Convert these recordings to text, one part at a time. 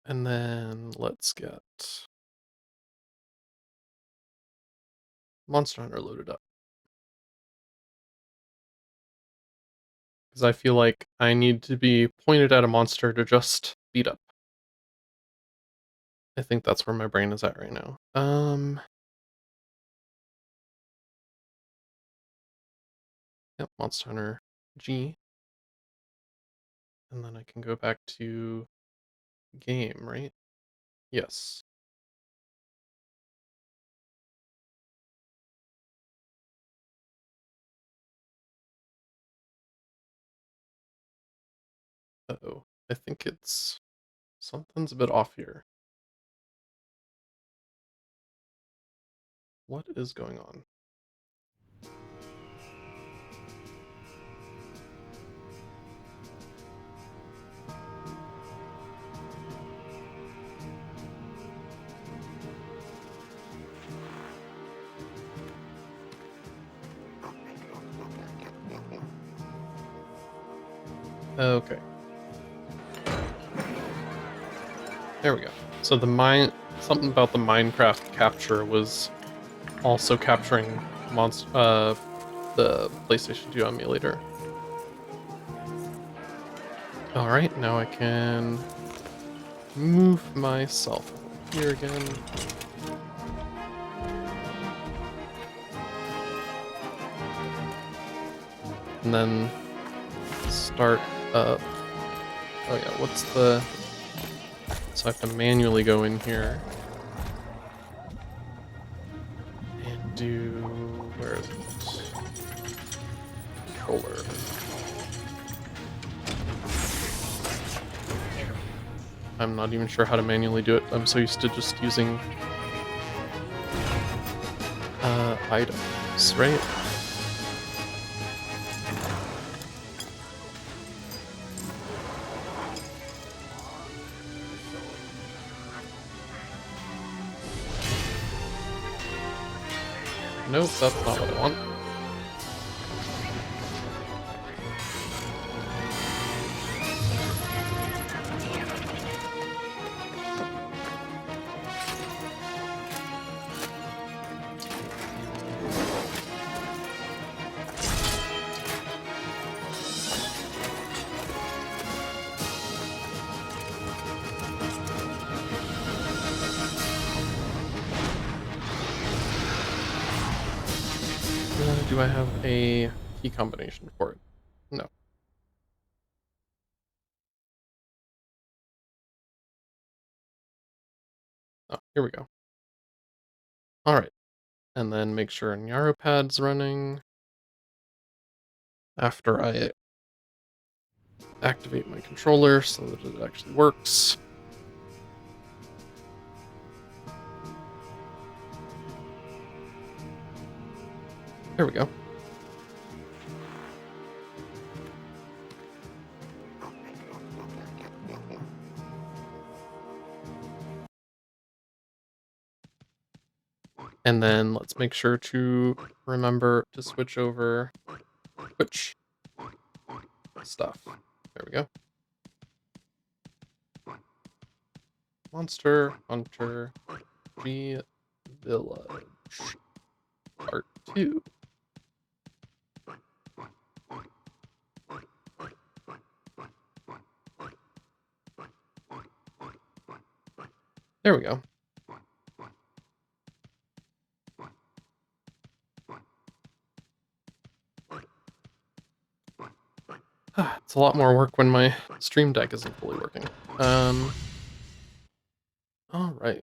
And then let's get Monster Hunter loaded up. Because I feel like I need to be pointed at a monster to just beat up. I think that's where my brain is at right now. Yep, Monster Hunter G. And then I can go back to game, right? Yes. Uh-oh. I think it's something's a bit off here. What is going on? Okay. There we go. So something about the Minecraft capture was also capturing the PlayStation 2 emulator. All right, now I can move myself here again. And then start up. Oh yeah, what's the... So I have to manually go in here and do... Where is it? Controller. I'm not even sure how to manually do it. I'm so used to just using items, right? Nope, that's not what I want. Do I have a key combination for it? No. Oh, here we go. Alright. And then make sure NyaruPad's running after I activate my controller so that it actually works. There we go. And then let's make sure to remember to switch over Twitch stuff. There we go. Monster Hunter G Village Part 2. There we go. It's a lot more work when my Stream Deck isn't fully working. Alright.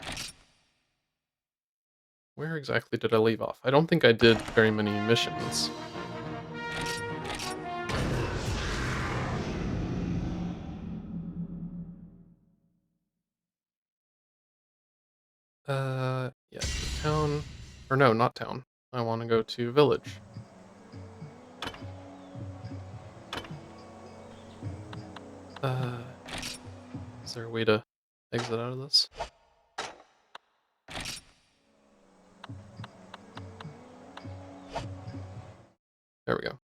Where exactly did I leave off? I don't think I did very many missions. Yeah, town. Or no, not town. I want to go to village. Uh, is there a way to exit out of this? There we go.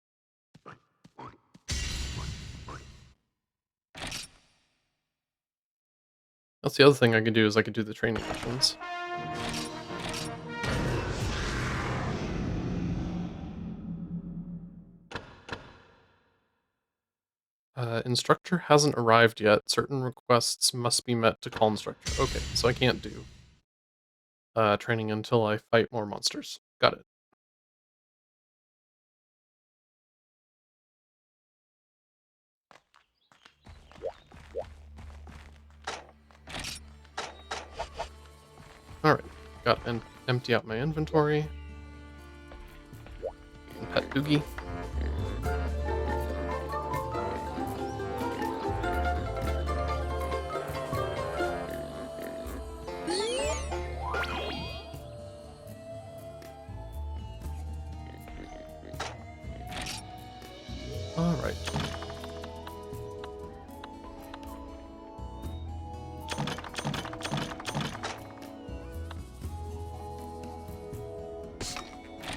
That's the other thing I could do is I could do the training missions. Instructor hasn't arrived yet. Certain requests must be met to call instructor. Okay, so I can't do training until I fight more monsters. Got it. Alright, got empty out my inventory. And pet Doogie. Alright.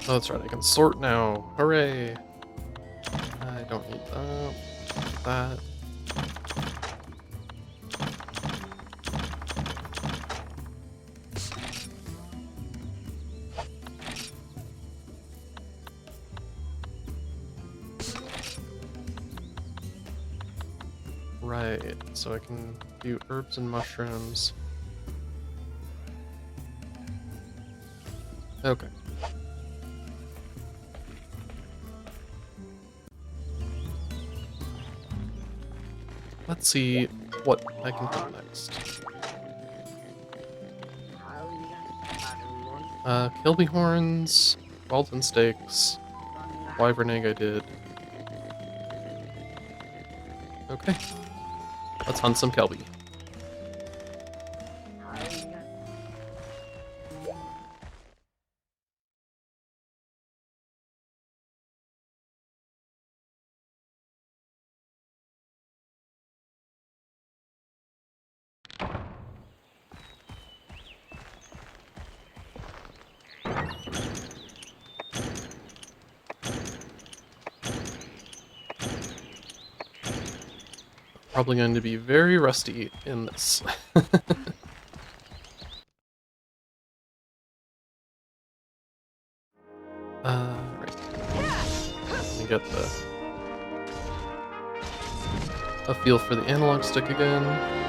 Oh, that's right, I can sort now. Hooray! I don't need that. Right, so I can do herbs and mushrooms. Okay. Let's see what I can do next. Kilby horns, Wellton steaks, wyvern egg I did. Okay, let's hunt some Kelby. Probably going to be very rusty in this. Right. Let me get a feel for the analog stick again.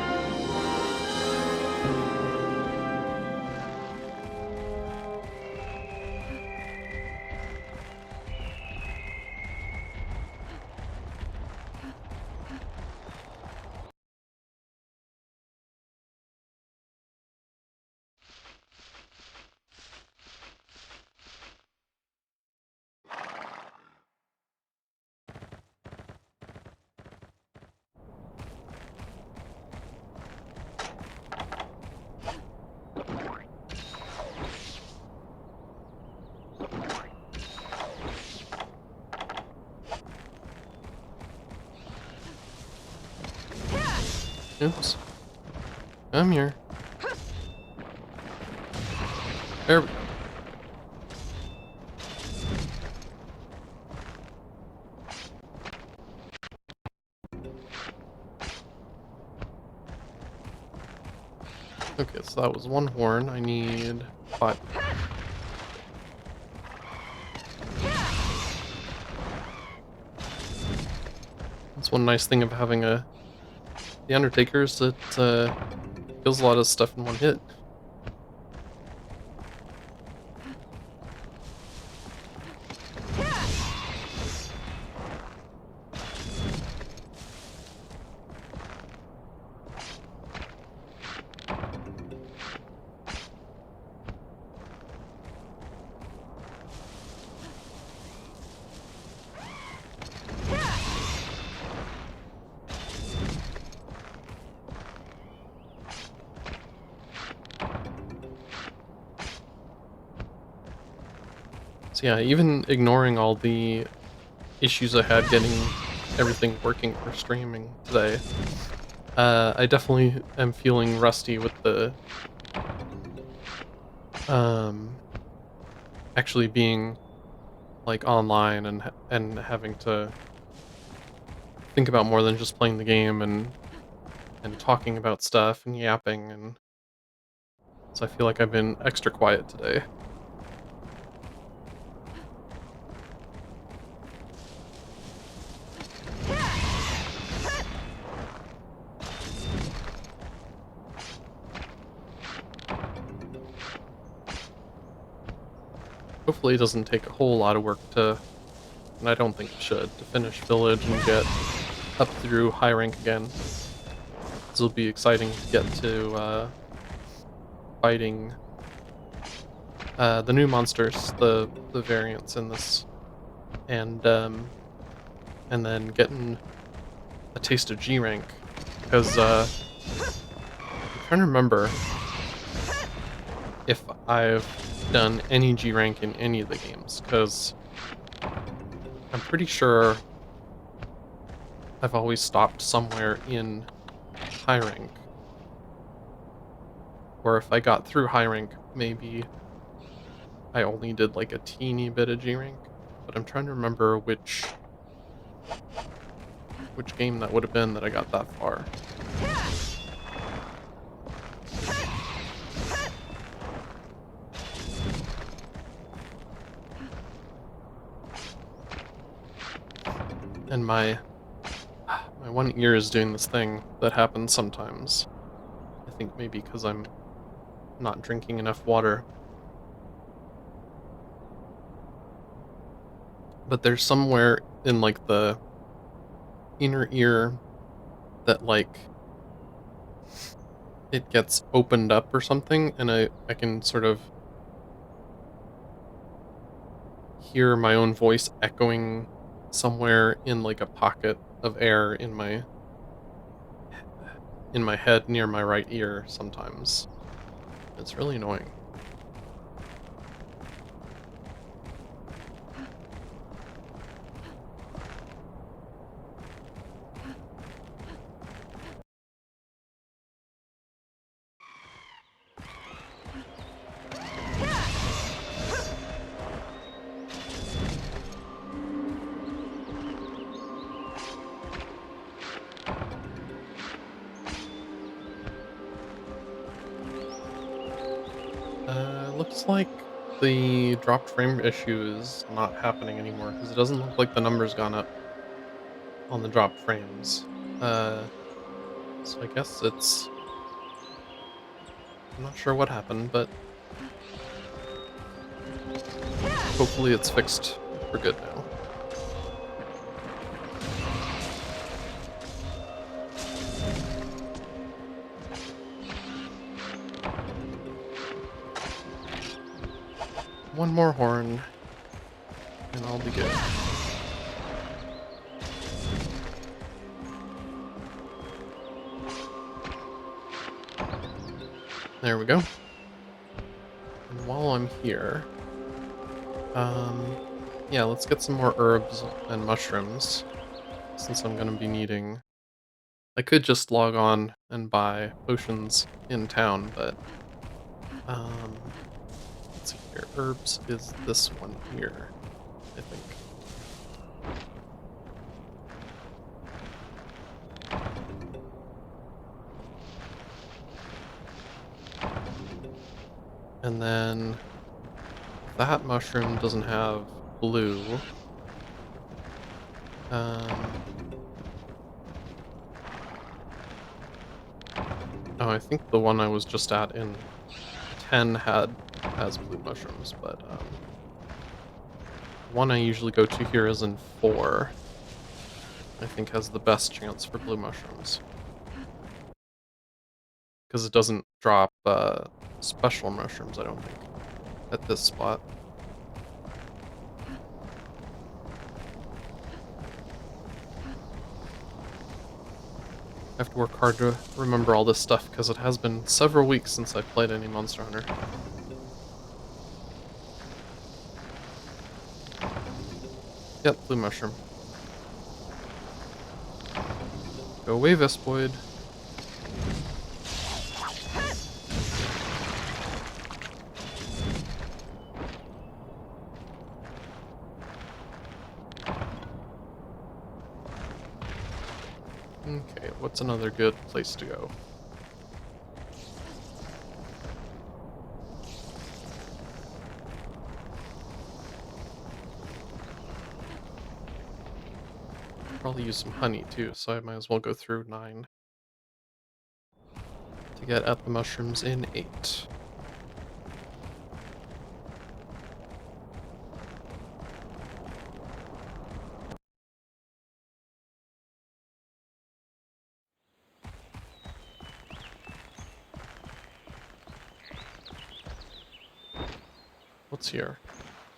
Oops. Come here. There we go. Okay, so that was one horn. I need 5. That's one nice thing of having the Undertaker is that kills a lot of stuff in one hit. So yeah, even ignoring all the issues I had getting everything working for streaming today, I definitely am feeling rusty with the actually being like online and having to think about more than just playing the game and and talking about stuff and yapping, and so I feel like I've been extra quiet today. Hopefully it doesn't take a whole lot of work to, and I don't think it should, to finish Village and get up through high rank again. This will be exciting to get to fighting the new monsters, the variants in this, and and then getting a taste of G rank, because I'm trying to remember if I've done any G rank in any of the games, because I'm pretty sure I've always stopped somewhere in high rank, or if I got through high rank, maybe I only did like a teeny bit of G rank, but I'm trying to remember which game that would have been that I got that far. And my one ear is doing this thing that happens sometimes. I think maybe because I'm not drinking enough water. But there's somewhere in like the inner ear that like it gets opened up or something, and I can sort of hear my own voice echoing somewhere in like a pocket of air in my head near my right ear sometimes. It's really annoying. Looks like the dropped frame issue is not happening anymore because it doesn't look like the number's gone up on the dropped frames. Uh, so I guess I'm not sure what happened, but hopefully it's fixed for good now. One more horn, and I'll be good. There we go. And while I'm here, yeah, let's get some more herbs and mushrooms, since I'm gonna be needing. I could just log on and buy potions in town, but um, let's see here. Herbs is this one here, I think. And then that mushroom doesn't have blue. Oh, I think the one I was just at in 10 has blue mushrooms, but one I usually go to here is in 4. I think has the best chance for blue mushrooms. Because it doesn't drop special mushrooms, I don't think, at this spot. I have to work hard to remember all this stuff because it has been several weeks since I've played any Monster Hunter. Yep, blue mushroom. Go away, Vespoid. Okay, what's another good place to go? Probably use some honey too, so I might as well go through 9 to get at the mushrooms in 8. What's here?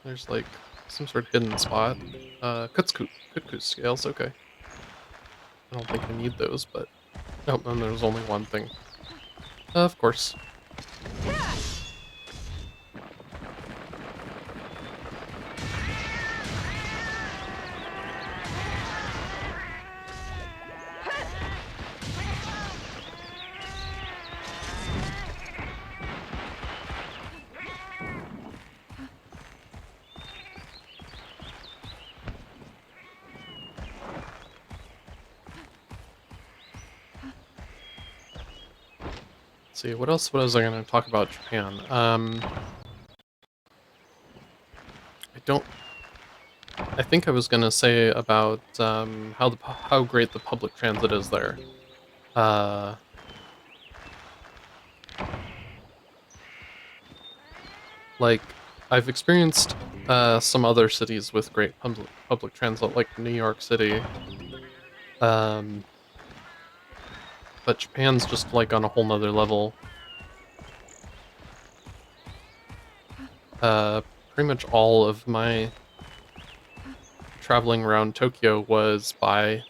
There's like some sort of hidden spot. Kutku scales, okay. I don't think I need those, but oh, and there's only one thing. Of course. Let's see, what else was I gonna talk about Japan? I don't I think I was gonna say about how great the public transit is there. Uh like I've experienced some other cities with great public transit like New York City. Um but Japan's just like on a whole nother level. Uh Pretty much all of my traveling around Tokyo was by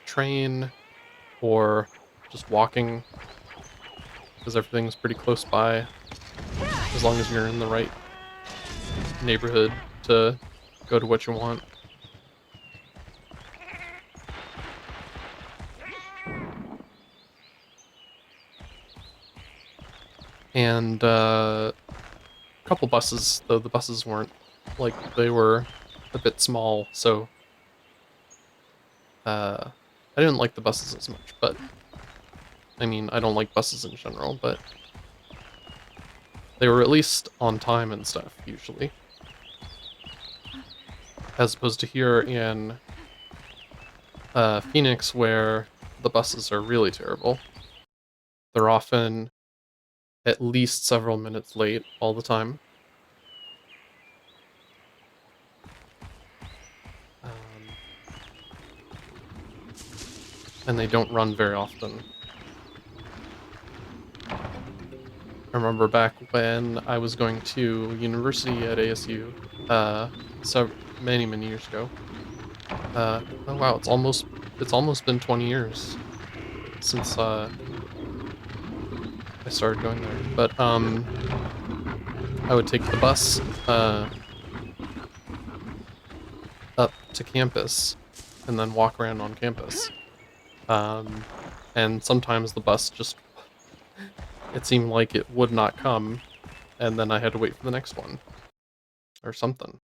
train or just walking because everything's pretty close by as long as you're in the right neighborhood to go to what you want. And a couple buses, though the buses weren't like they were a bit small, so I didn't like the buses as much. But I mean, I don't like buses in general, but they were at least on time and stuff usually, as opposed to here in Phoenix where the buses are really terrible. They're often at least several minutes late all the time. Um, and they don't run very often. I remember back when I was going to university at ASU, so many years ago. Oh wow, it's almost been 20 years since I started going there. But I would take the bus up to campus and then walk around on campus. Um, and sometimes the bus just it seemed like it would not come, and then I had to wait for the next one or something.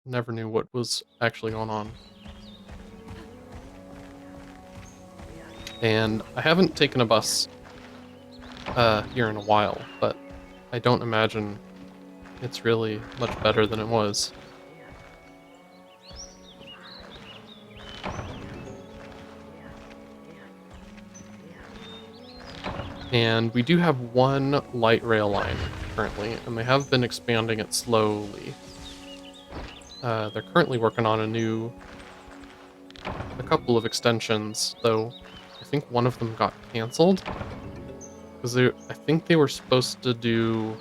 Never knew what was actually going on. And I haven't taken a bus here in a while, but I don't imagine it's really much better than it was. And we do have one light rail line currently, and they have been expanding it slowly. They're currently working on a couple of extensions, though I think one of them got canceled because I think they were supposed to do,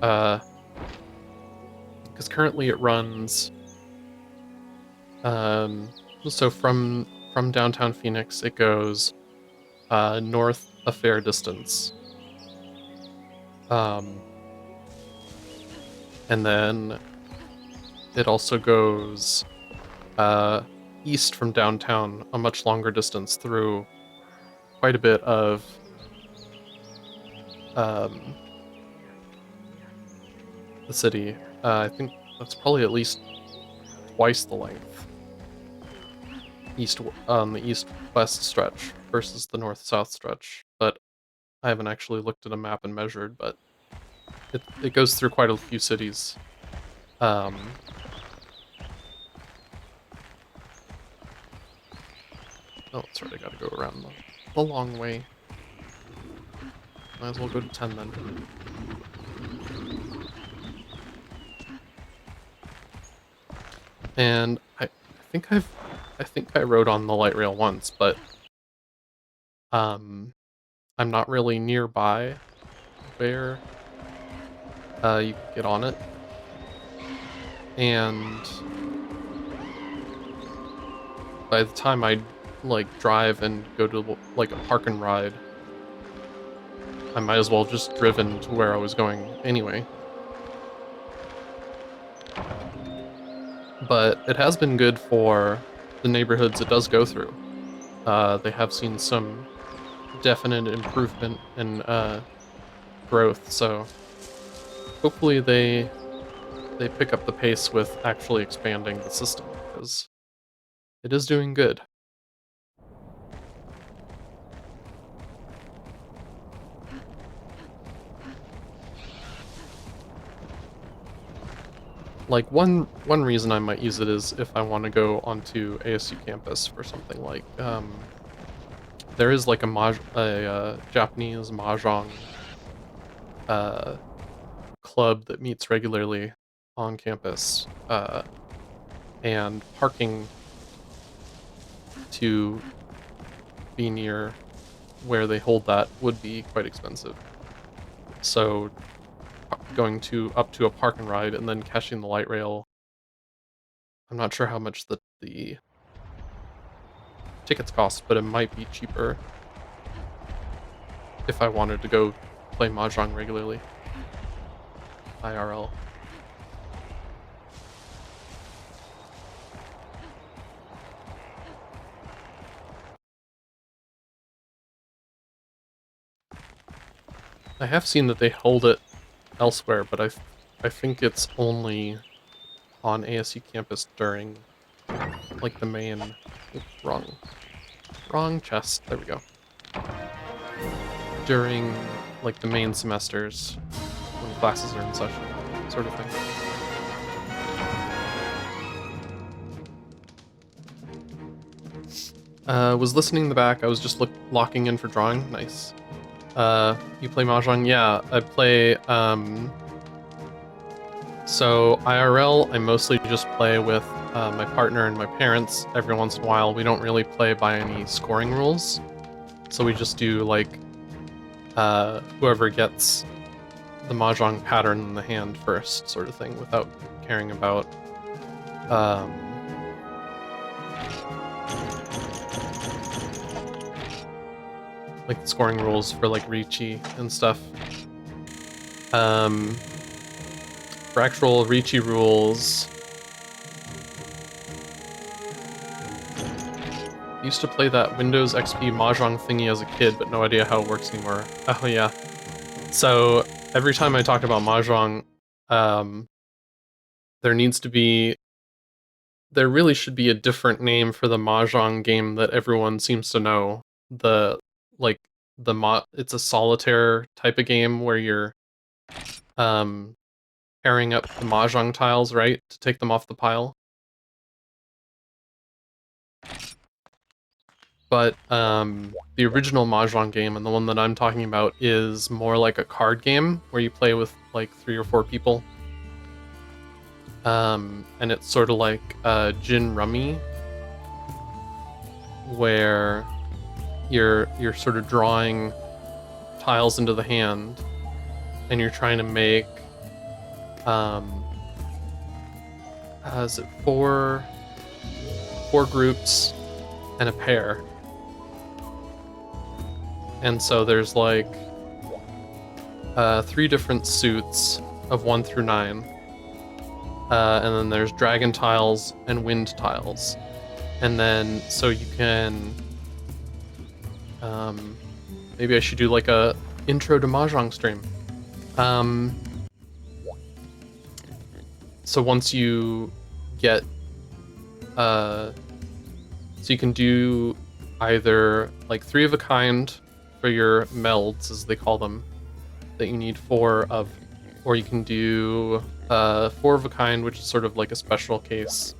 uh, because currently it runs, um, so from downtown Phoenix it goes north a fair distance, um, and then it also goes uh, east from downtown a much longer distance through quite a bit of um, the city. I think that's probably at least twice the length, the east-west stretch versus the north-south stretch, but I haven't actually looked at a map and measured, but it goes through quite a few cities. Oh, that's right, I gotta go around the long way. Might as well go to 10 then. And I think I rode on the light rail once, but I'm not really nearby where you can get on it. And by the time I like drive and go to like a park and ride, I might as well have just driven to where I was going anyway. But it has been good for the neighborhoods it does go through. They have seen some definite improvement and growth, so hopefully they pick up the pace with actually expanding the system, because it is doing good. Like, one reason I might use it is if I want to go onto ASU campus for something like, there is like a Japanese mahjong club that meets regularly on campus, and parking to be near where they hold that would be quite expensive. So going up to a park and ride and then catching the light rail, I'm not sure how much the tickets cost, but it might be cheaper if I wanted to go play mahjong regularly. IRL. I have seen that they hold it elsewhere, but I think it's only on ASU campus during like the main. Oops, wrong chest. There we go. During like the main semesters when classes are in session, sort of thing. Was listening in the back. I was just locking in for drawing. Nice. You play mahjong? Yeah, I play. So IRL, I mostly just play with my partner and my parents. Every once in a while, we don't really play by any scoring rules, so we just do like whoever gets the mahjong pattern in the hand first, sort of thing, without caring about like the scoring rules for like Riichi and stuff. For actual Riichi rules, used to play that Windows XP Mahjong thingy as a kid, but no idea how it works anymore. Oh yeah. So every time I talk about Mahjong, there really should be a different name for the Mahjong game that everyone seems to know. It's a solitaire type of game where you're pairing up the Mahjong tiles, right, to take them off the pile. But the original Mahjong game, and the one that I'm talking about, is more like a card game where you play with like 3 or 4 people. And it's sort of like Gin Rummy, where you're sort of drawing tiles into the hand, and you're trying to make is it four groups and a pair. And so there's like 3 different suits of 1 through 9. And then there's dragon tiles and wind tiles. And then, so you can, maybe I should do like a intro to Mahjong stream. So once you get, So you can do either like 3 of a kind for your melds, as they call them, that you need 4 of, or you can do 4 of a kind, which is sort of like a special case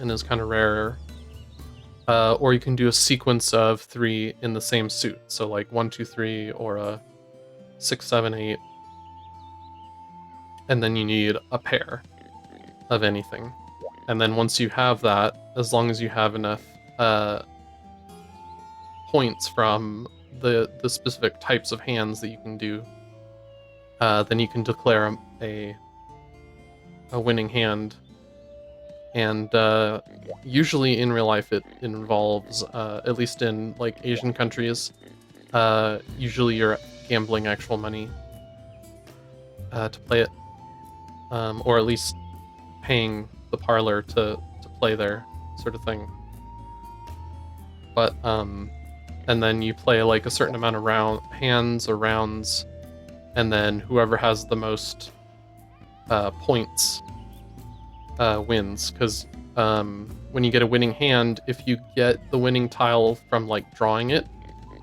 and is kind of rarer. Or you can do a sequence of 3 in the same suit, so like 1, 2, 3, or a 6, 7, 8, and then you need a pair of anything. And then once you have that, as long as you have enough points from the specific types of hands that you can do, then you can declare a winning hand. And usually in real life it involves, at least in like Asian countries, usually you're gambling actual money to play it, or at least paying the parlor to play there, sort of thing. But and then you play like a certain amount of hands or rounds, and then whoever has the most points wins. Because when you get a winning hand, if you get the winning tile from like drawing it,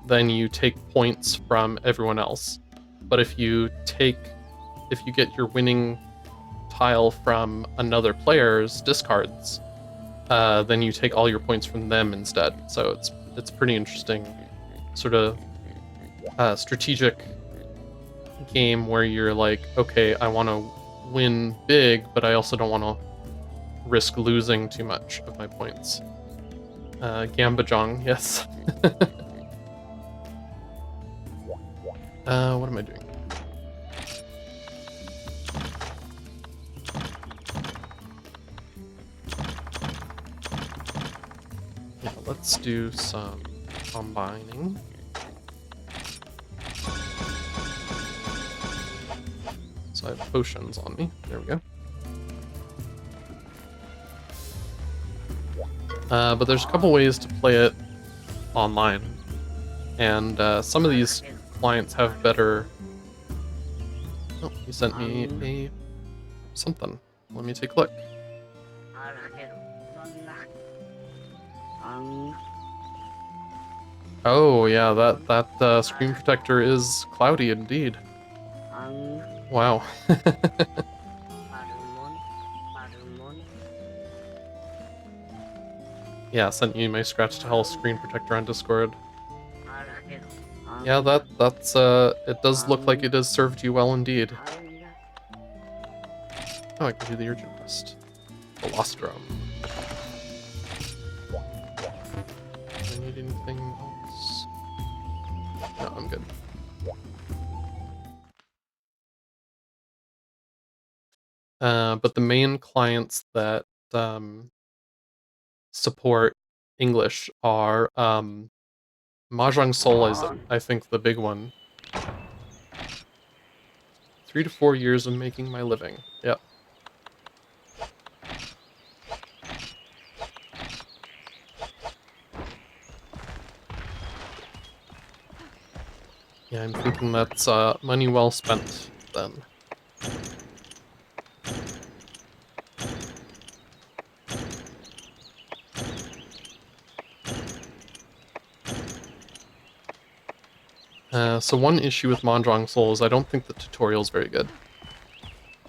then you take points from everyone else. But if you get your winning tile from another player's discards, then you take all your points from them instead. So it's pretty interesting, sort of strategic game where you're like, okay, I want to win big, but I also don't want to risk losing too much of my points. Gambajong, yes. What am I doing? Yeah, let's do some combining. So I have potions on me. There we go. But there's a couple ways to play it online, and some of these clients have better... Oh, he sent me a something. Let me take a look. Oh yeah, that screen protector is cloudy indeed. Wow. Yeah, sent you my Scratch to Hell screen protector on Discord. Yeah, that's it does look like it has served you well indeed. Oh, I can do the urgent quest. Velostrum. Do I need anything else? No, I'm good. But the main clients that support English are Mahjong Soul is, I think, the big one. 3 to 4 years of making my living. Yep. Yeah, I'm thinking that's money well spent then. So one issue with Mahjong Soul is I don't think the tutorial is very good.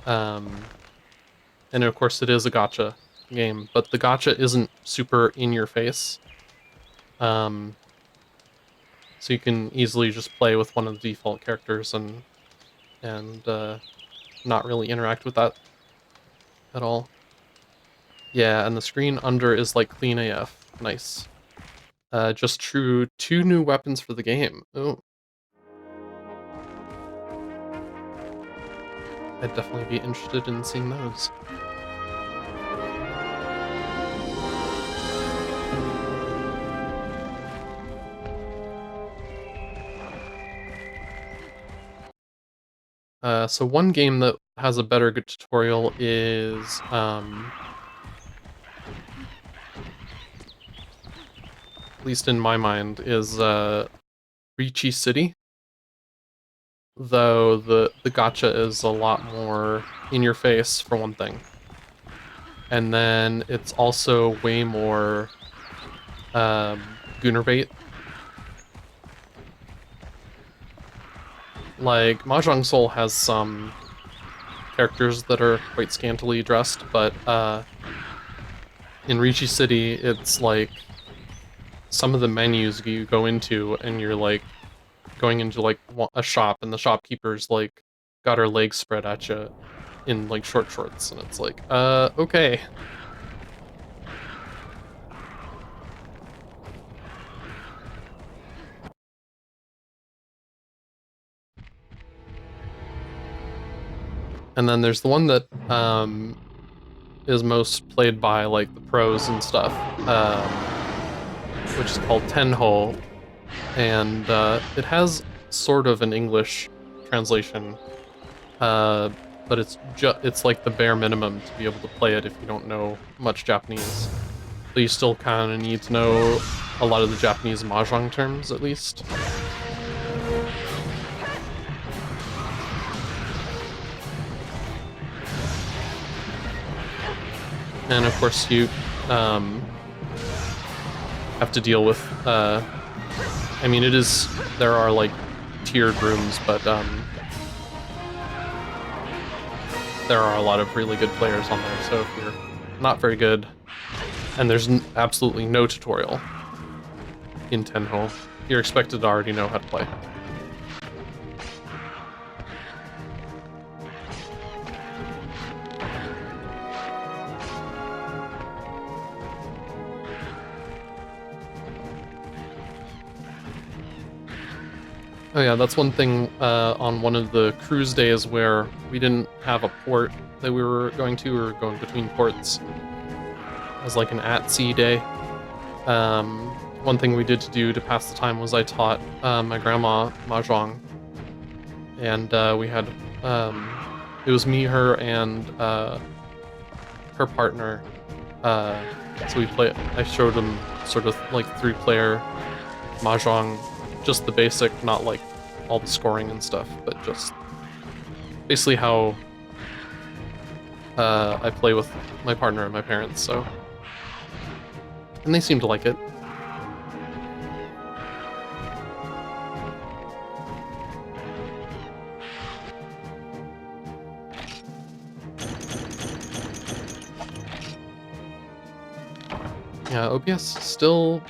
And of course it is a gacha game, but the gacha isn't super in your face. So you can easily just play with one of the default characters and not really interact with that at all. Yeah, and the screen under is like clean AF. Nice. Just true, 2 new weapons for the game. Oh. I'd definitely be interested in seeing those. So one game that has a better good tutorial is at least in my mind, is Ricci City. Though the gacha is a lot more in your face, for one thing. And then it's also way more Goonerbait. Like, Mahjong Soul has some characters that are quite scantily dressed, but in Ricci City, it's like some of the menus you go into and you're like going into like a shop and the shopkeeper's like got her legs spread at you in like short shorts, and it's like, okay. And then there's the one that is most played by like the pros and stuff, which is called Tenho, and it has sort of an English translation, but it's like the bare minimum to be able to play it if you don't know much Japanese. So you still kind of need to know a lot of the Japanese mahjong terms, at least. And of course you have to deal with, I mean, there are like tiered rooms, but there are a lot of really good players on there, so if you're not very good, and there's absolutely no tutorial in Tenho, you're expected to already know how to play. Oh yeah, that's one thing on one of the cruise days where we didn't have a port that we were going to. We were going between ports as like an at-sea day. One thing we did to do to pass the time was I taught my grandma mahjong, and we had it was me, her, and her partner. So I showed them sort of like 3-player mahjong, just the basic, not like all the scoring and stuff, but just basically how I play with my partner and my parents, so. And they seem to like it. Yeah, OBS still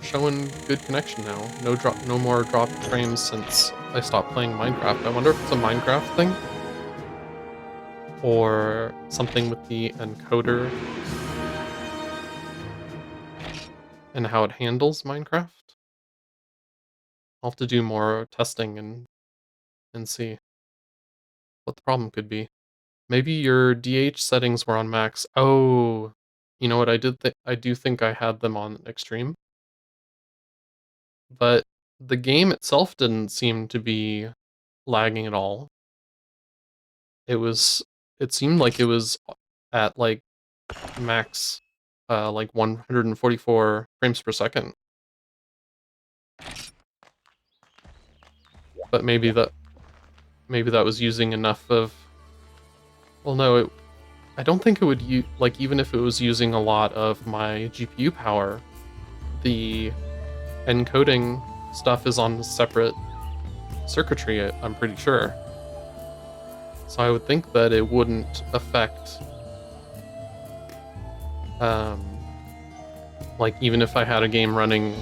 showing good connection now. No more dropped frames since I stopped playing Minecraft. I wonder if it's a Minecraft thing? Or something with the encoder and how it handles Minecraft? I'll have to do more testing and see what the problem could be. Maybe your DH settings were on max. Oh, you know what? I do think I had them on extreme, but the game itself didn't seem to be lagging at all. It seemed like it was at like max, like 144 frames per second. But maybe that was using enough of. Well, no, I don't think it would like, even if it was using a lot of my GPU power, the encoding stuff is on separate circuitry, I'm pretty sure. So I would think that it wouldn't affect, like, even if I had a game running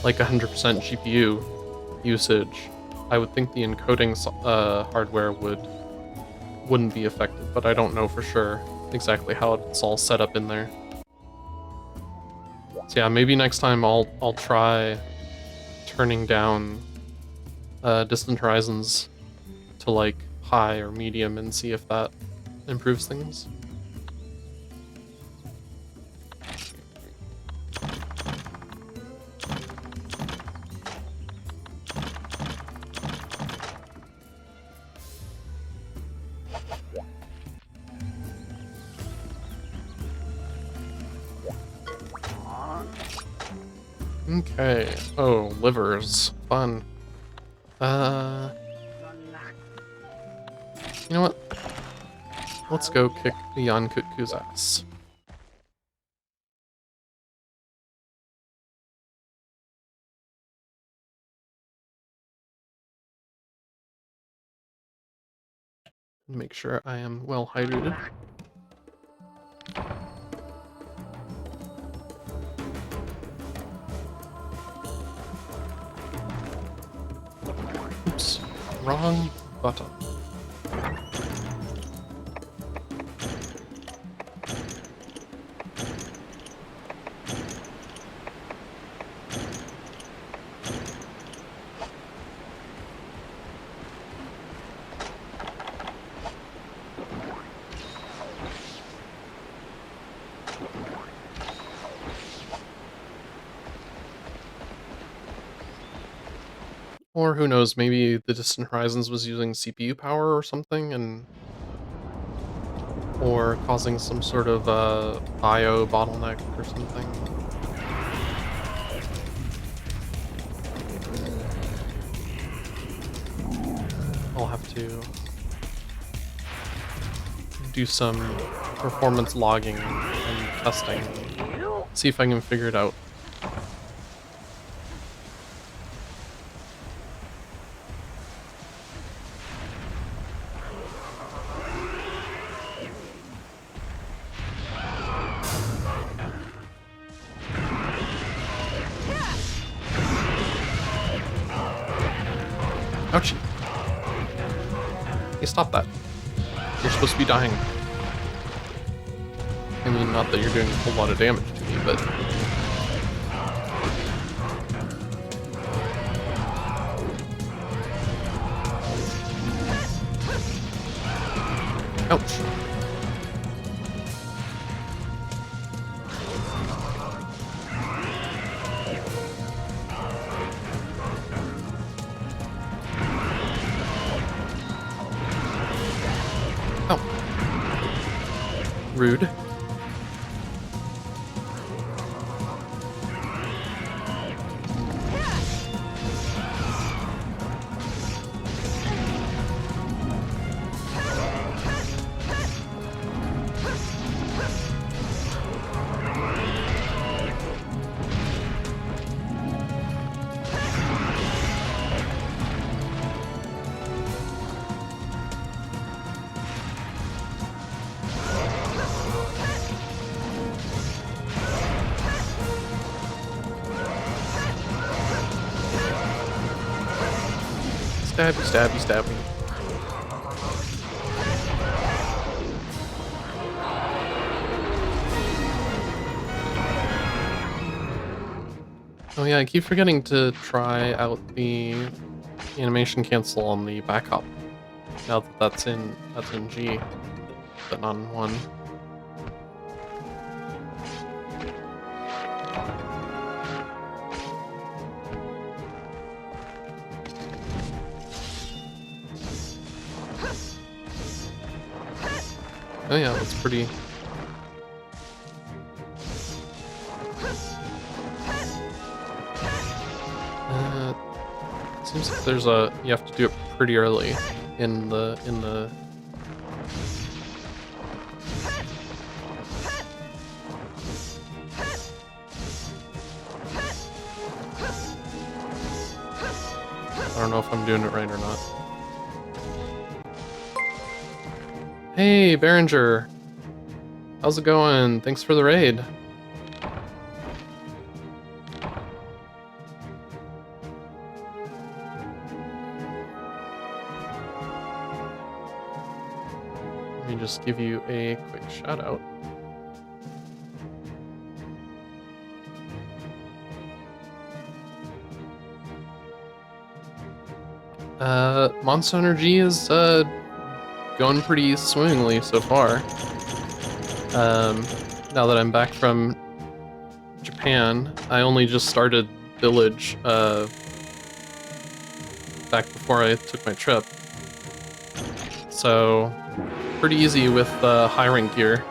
like 100% GPU usage, I would think the encoding hardware wouldn't be affected, but I don't know for sure exactly how it's all set up in there. So yeah, maybe next time I'll try turning down Distant Horizons to like high or medium and see if that improves things. Okay. Oh, livers. Fun. You know what? Let's go kick Jan Kutku's ass. Make sure I am well hydrated. Oops, wrong button. Or who knows, maybe the Distant Horizons was using CPU power or something, and or causing some sort of IO bottleneck or something. I'll have to do some performance logging and testing, see if I can figure it out. Ouchie. Hey, stop that. You're supposed to be dying. I mean, not that you're doing a whole lot of damage to me, but... Ouch. Oh. Rude. Stabby, stabby, stabby. Oh yeah, I keep forgetting to try out the animation cancel on the backup. Now that that's in G, but not in 1. Oh yeah, that's pretty... seems like there's a... you have to do it pretty early in the... I don't know if I'm doing it right or not. Hey, Berenger! How's it going? Thanks for the raid. Let me just give you a quick shout out. Monster Energy is going pretty swimmingly so far. Now that I'm back from Japan, I only just started Village back before I took my trip. So, pretty easy with high rank gear.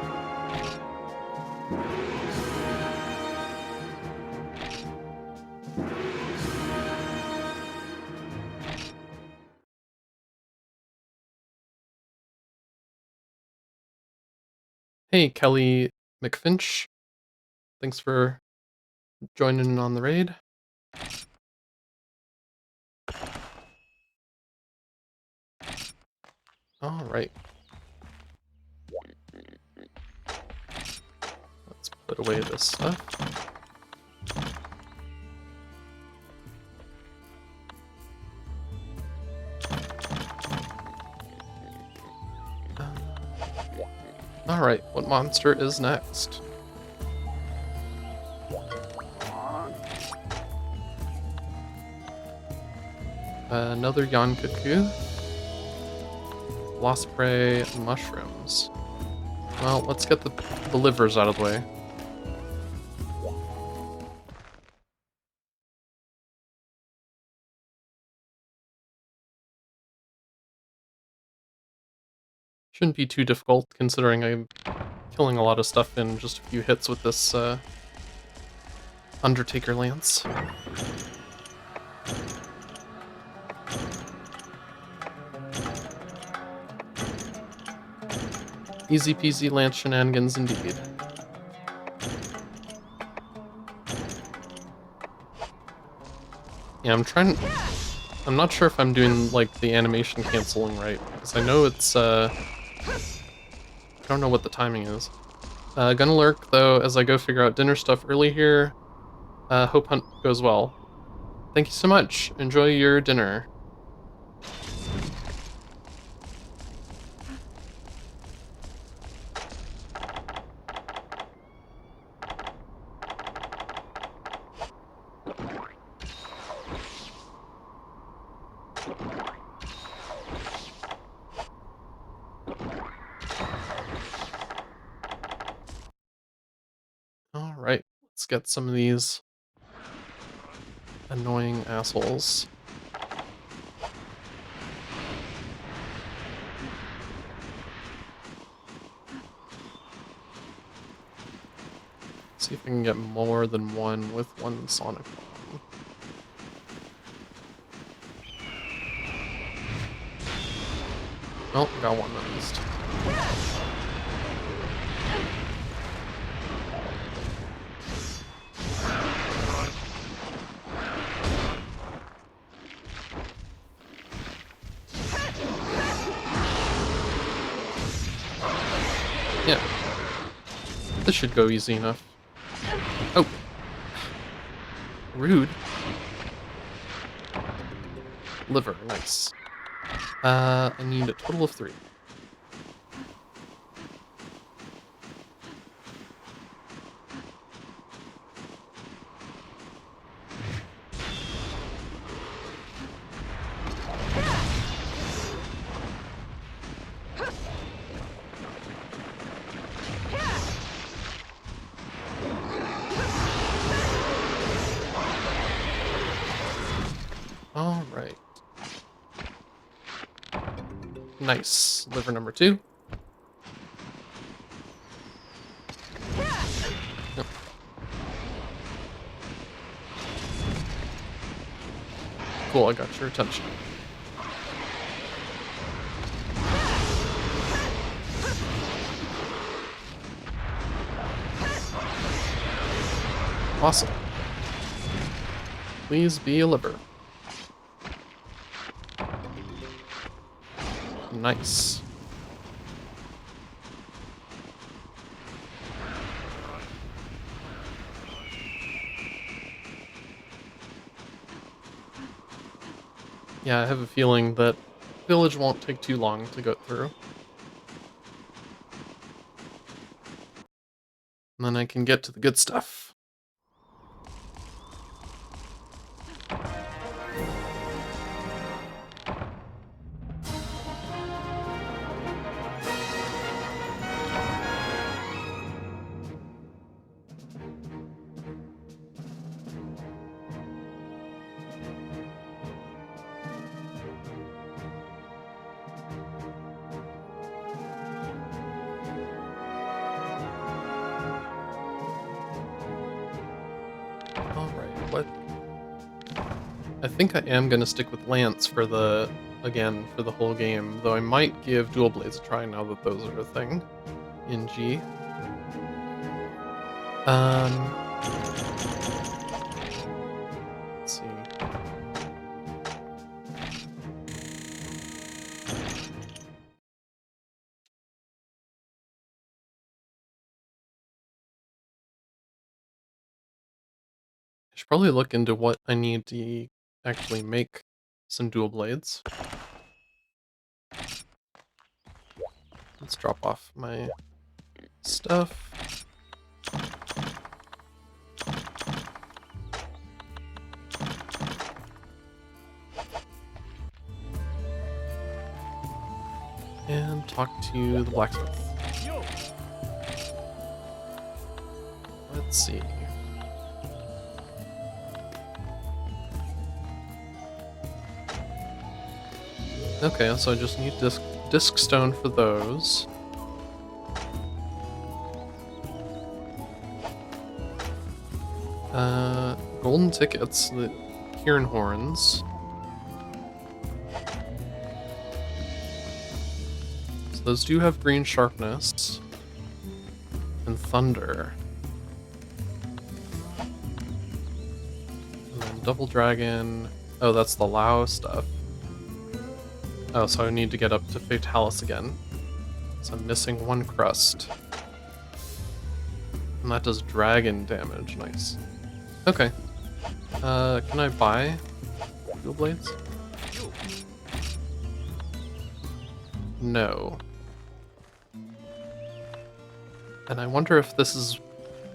Hey, Kelly McFinch. Thanks for joining in on the raid. All right. put away this stuff. Alright, what monster is next? Another Yonkaku. Osprey mushrooms. Well, let's get the livers out of the way. Shouldn't be too difficult, considering I'm killing a lot of stuff in just a few hits with this Undertaker Lance. Easy peasy Lance shenanigans indeed. Yeah, I'm not sure if I'm doing, like, the animation canceling right, because I know it's, I don't know what the timing is. Gonna lurk, though, as I go figure out dinner stuff early here. Hope hunt goes well. Thank you so much. Enjoy your dinner. Alright, let's get some of these annoying assholes. See if we can get more than one with one Sonic Bomb. Oh, got one at least. Yeah. This should go easy enough. Oh. Rude. Liver, nice. I need a total of 3. Alright. Nice. Liver number 2. Yep. Cool, I got your attention. Awesome. Please be a liver. Nice. Yeah, I have a feeling that village won't take too long to go through. And then I can get to the good stuff. Alright, what? I think I am gonna stick with Lance for the, again, for the whole game, though I might give Dual Blades a try now that those are a thing in G. Let's see. Should probably look into what I need to actually make some dual blades. Let's drop off my stuff. And talk to the blacksmith. Let's see. Okay, so I just need disc stone for those. Golden tickets, the Kirin horns. So those do have green sharpness. And thunder. And then double dragon. Oh, that's the Lao stuff. Oh, so I need to get up to Fatalis again. So I'm missing one crust. And that does dragon damage, nice. Okay. Can I buy dual blades? No. And I wonder if this is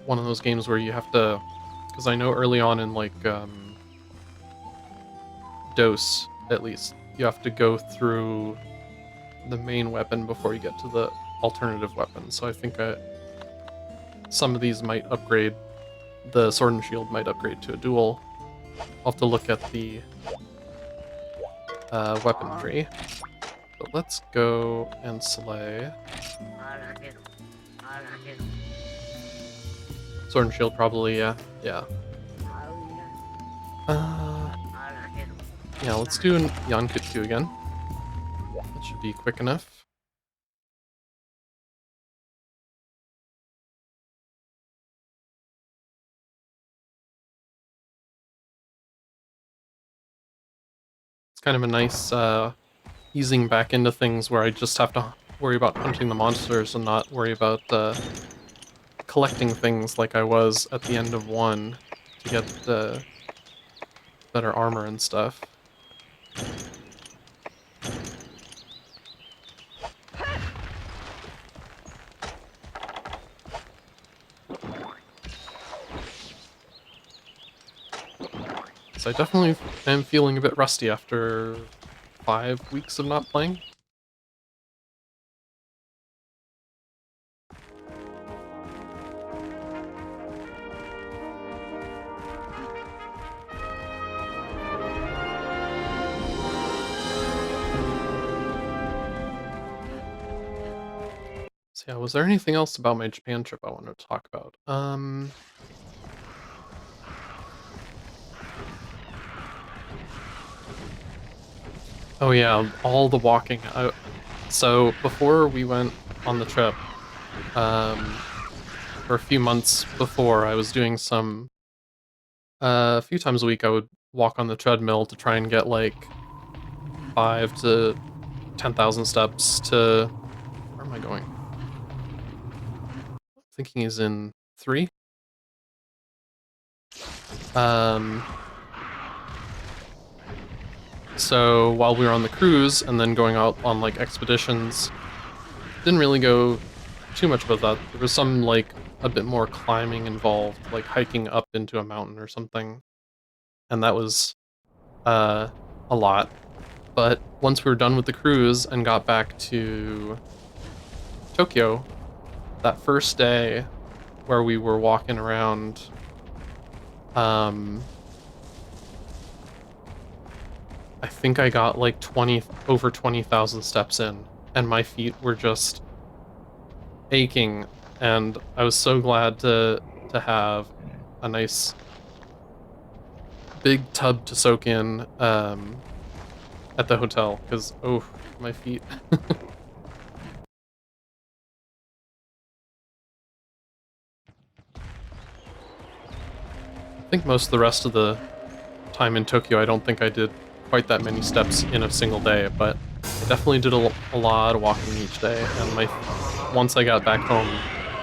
one of those games where you have to, because I know early on in like DOS, at least, you have to go through the main weapon before you get to the alternative weapon. So I think some of these might upgrade. The sword and shield might upgrade to a dual. I'll have to look at the weaponry. But let's go and slay. Sword and shield probably, yeah. Yeah, let's do an Yankutsu again. That should be quick enough. It's kind of a nice easing back into things where I just have to worry about hunting the monsters and not worry about collecting things like I was at the end of 1 to get better armor and stuff. So I definitely am feeling a bit rusty after 5 weeks of not playing. So yeah, was there anything else about my Japan trip I wanted to talk about? Oh yeah, all the walking. So before we went on the trip, for a few months before, I was doing some, a few times a week I would walk on the treadmill to try and get like 5 to 10,000 steps to, where am I going? I'm thinking he's in 3. So while we were on the cruise and then going out on like expeditions, didn't really go too much about that. There was some like a bit more climbing involved, like hiking up into a mountain or something. And that was a lot. But once we were done with the cruise and got back to Tokyo, that first day where we were walking around, I think I got like over 20,000 steps in, and my feet were just aching, and I was so glad to have a nice big tub to soak in at the hotel, because oh, my feet. I think most of the rest of the time in Tokyo, I don't think I did quite that many steps in a single day, but I definitely did a lot of walking each day, and once I got back home,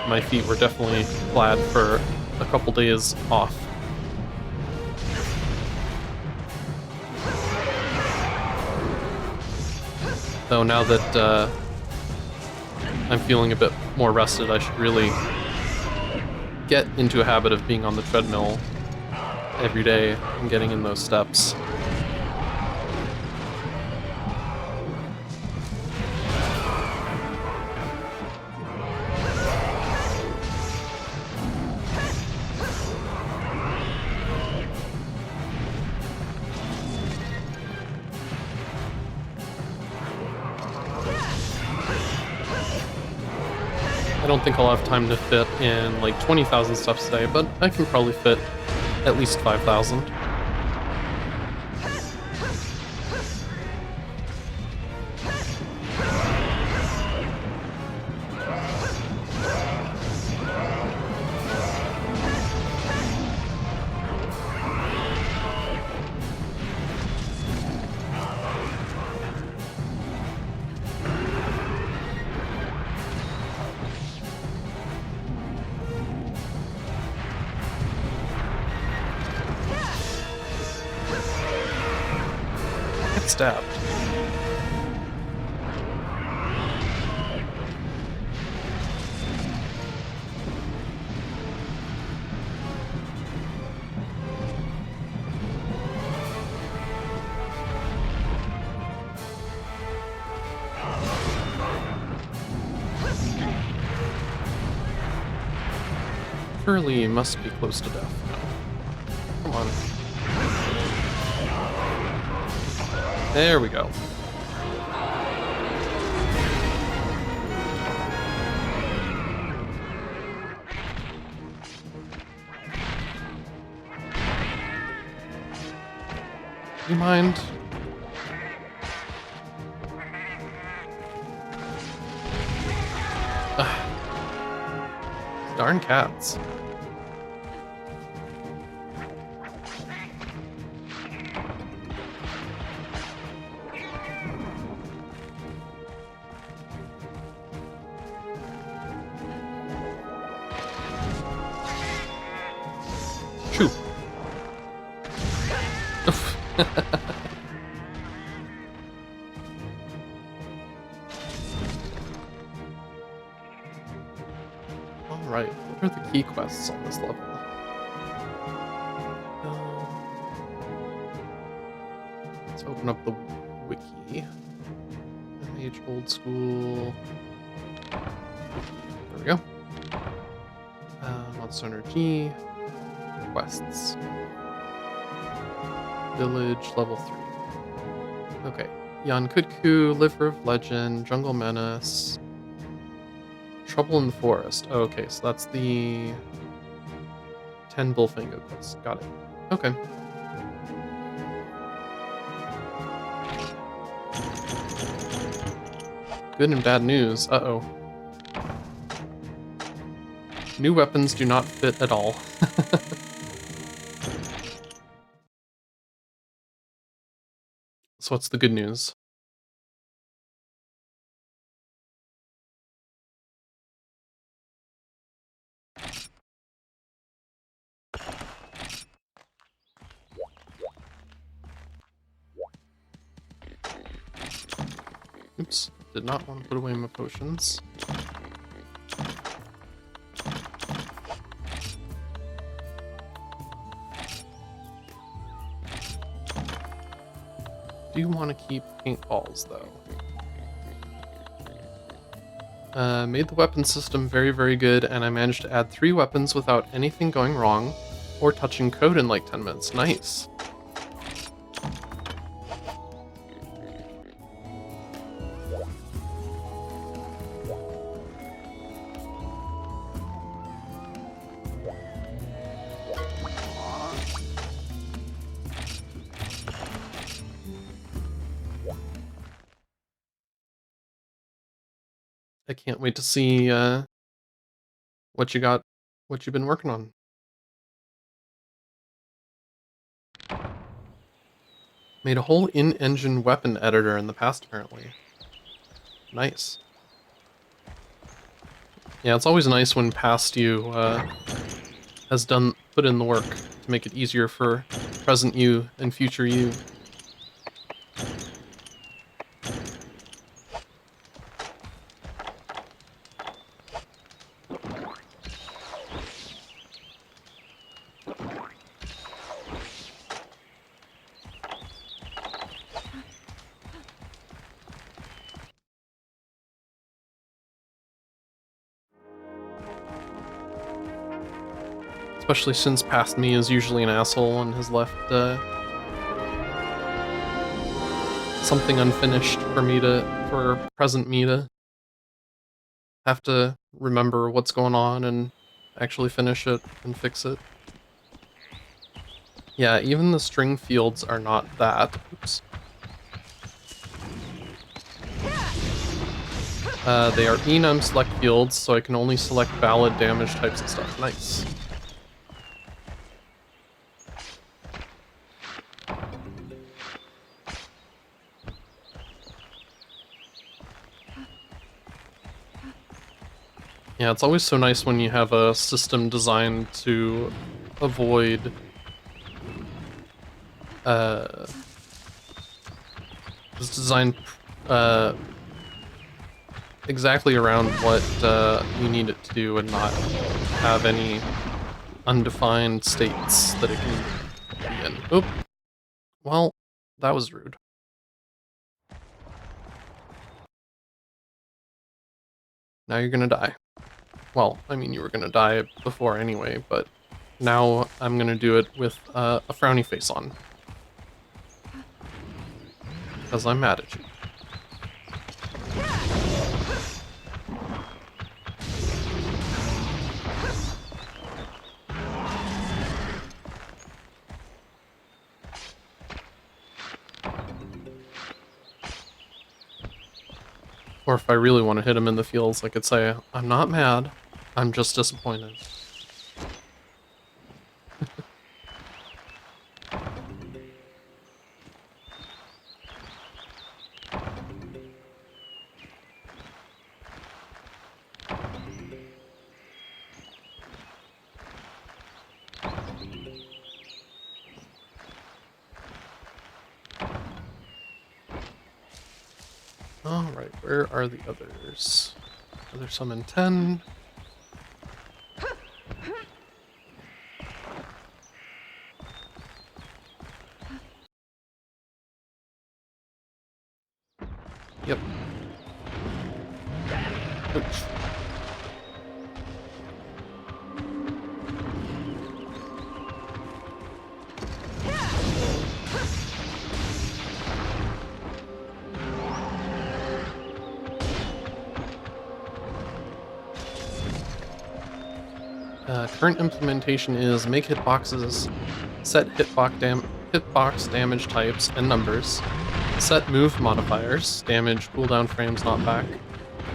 my feet were definitely glad for a couple days off. Though now that I'm feeling a bit more rested, I should really get into a habit of being on the treadmill every day and getting in those steps. I don't think I'll have time to fit in like 20,000 steps today, but I can probably fit at least 5,000. Get stabbed. Surely must be close to death now. Come on. There we go. Do you mind? Ugh. Darn cats. Shoo. Alright, what are the key quests on this level? Let's open up the wiki. MH old school. There we go. Monster Energy. Quests. Village level 3. Okay. Yankutku, Liver of Legend, Jungle Menace. Trouble in the Forest. Oh, okay, so that's the 10 Bullfingo quest. Got it. Okay. Good and bad news. Uh-oh. New weapons do not fit at all. So what's the good news? Oops, did not want to put away my potions. Do want to keep paintballs though. Made the weapon system very, very good, and I managed to add 3 weapons without anything going wrong or touching code in like 10 minutes. Nice. I can't wait to see what you got, what you've been working on. Made a whole in-engine weapon editor in the past, apparently. Nice. Yeah, it's always nice when past you has put in the work to make it easier for present you and future you. Especially since past me is usually an asshole and has left something unfinished for present me to have to remember what's going on and actually finish it and fix it. Yeah, even the string fields are not that. Oops. They are enum select fields, so I can only select valid damage types and stuff. Nice. Yeah, it's always so nice when you have a system designed to avoid it's designed exactly around what you need it to do and not have any undefined states that it can be in. Oop. Well, that was rude. Now you're gonna die. Well, I mean, you were gonna die before anyway, but now I'm gonna do it with a frowny face on. Because I'm mad at you. Or if I really want to hit him in the feels, I could say, I'm not mad, I'm just disappointed. Alright, where are the others? Are there some in 10? Yep. Oops. Current implementation is make hitboxes, set hitbox damage types and numbers, set move modifiers, damage cooldown frames not back,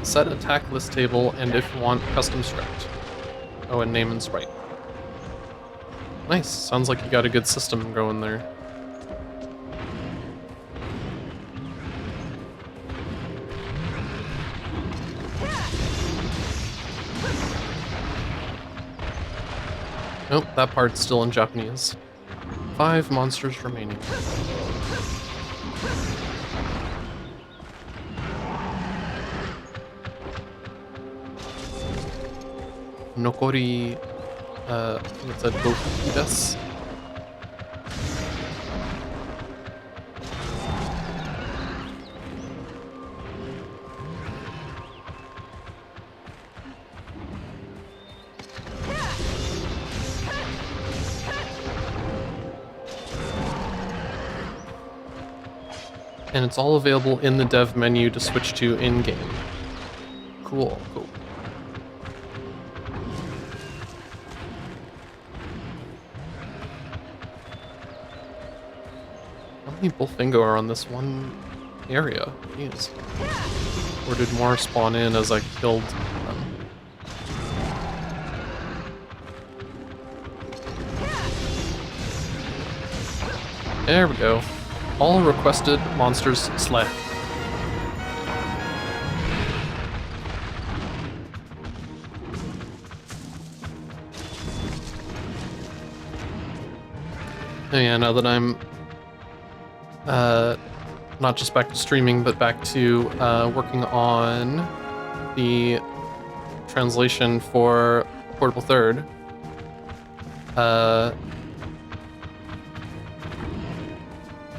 set attack list table, and if you want, custom script. Oh, and name and sprite. Nice, sounds like you got a good system going there. Nope, that part's still in Japanese. 5 monsters remaining. Nokori, what's that, Bokuki desu? And it's all available in the dev menu to switch to in-game. Cool, cool. How many Bullfingo are on this one area? Jeez. Or did more spawn in as I killed them? There we go. All requested monsters slay. Oh yeah, now that I'm not just back to streaming, but back to working on the translation for Portable Third.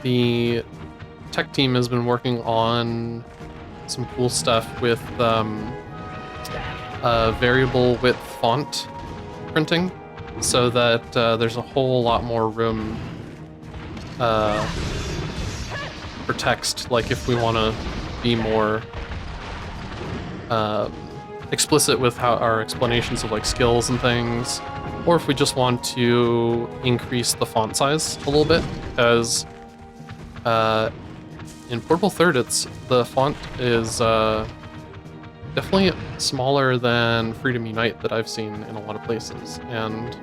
The tech team has been working on some cool stuff with variable width font printing. so that there's a whole lot more room for text. Like if we want to be more um, explicit with how our explanations of like skills and things, or if we just want to increase the font size a little bit, because in Portable Third, the font is definitely smaller than Freedom Unite that I've seen in a lot of places, and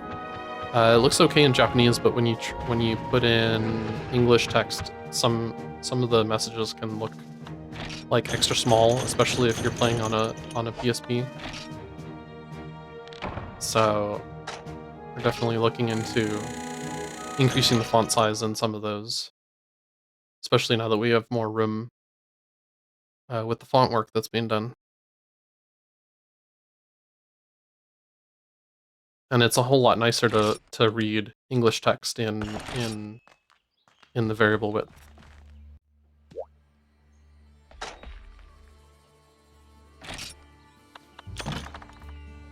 it looks okay in Japanese. But when you put in English text, some of the messages can look like extra small, especially if you're playing on a PSP. So we're definitely looking into increasing the font size in some of those, especially now that we have more room with the font work that's being done. And it's a whole lot nicer to read English text in the variable width.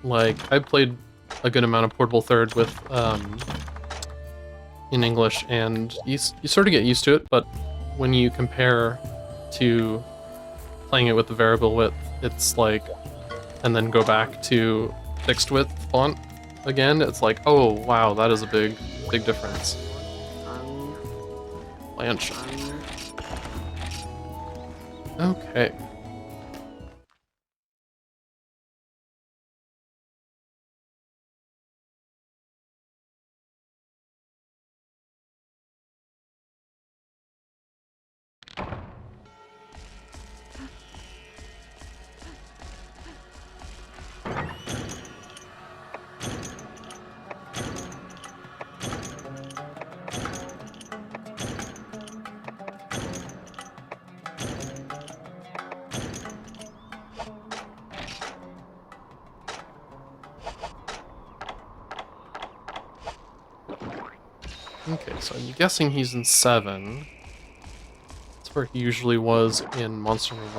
Like I played a good amount of Portable Third with in English, and you sort of get used to it. But when you compare to playing it with the variable width, it's like, and then go back to fixed width font again, it's like, oh wow, that is a big difference. Blanche. Okay. Okay, so I'm guessing he's in 7. That's where he usually was in Monster Hunter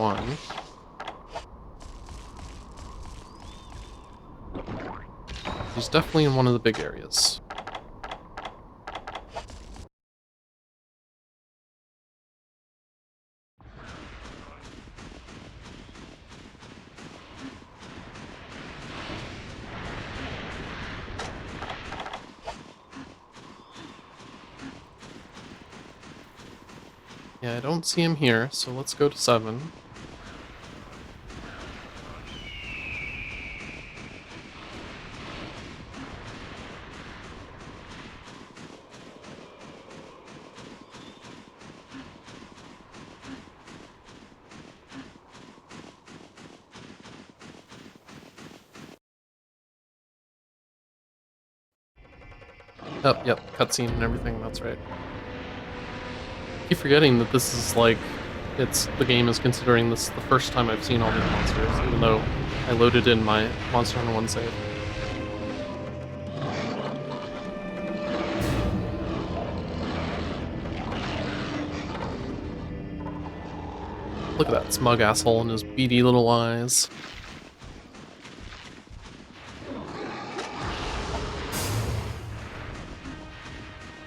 1. He's definitely in one of the big areas. Yeah, I don't see him here, so let's go to 7. Oh, yep, cutscene and everything, that's right. I keep forgetting that this is like, the game is considering this the first time I've seen all these monsters, even though I loaded in my Monster Hunter 1 save. Look at that smug asshole and his beady little eyes.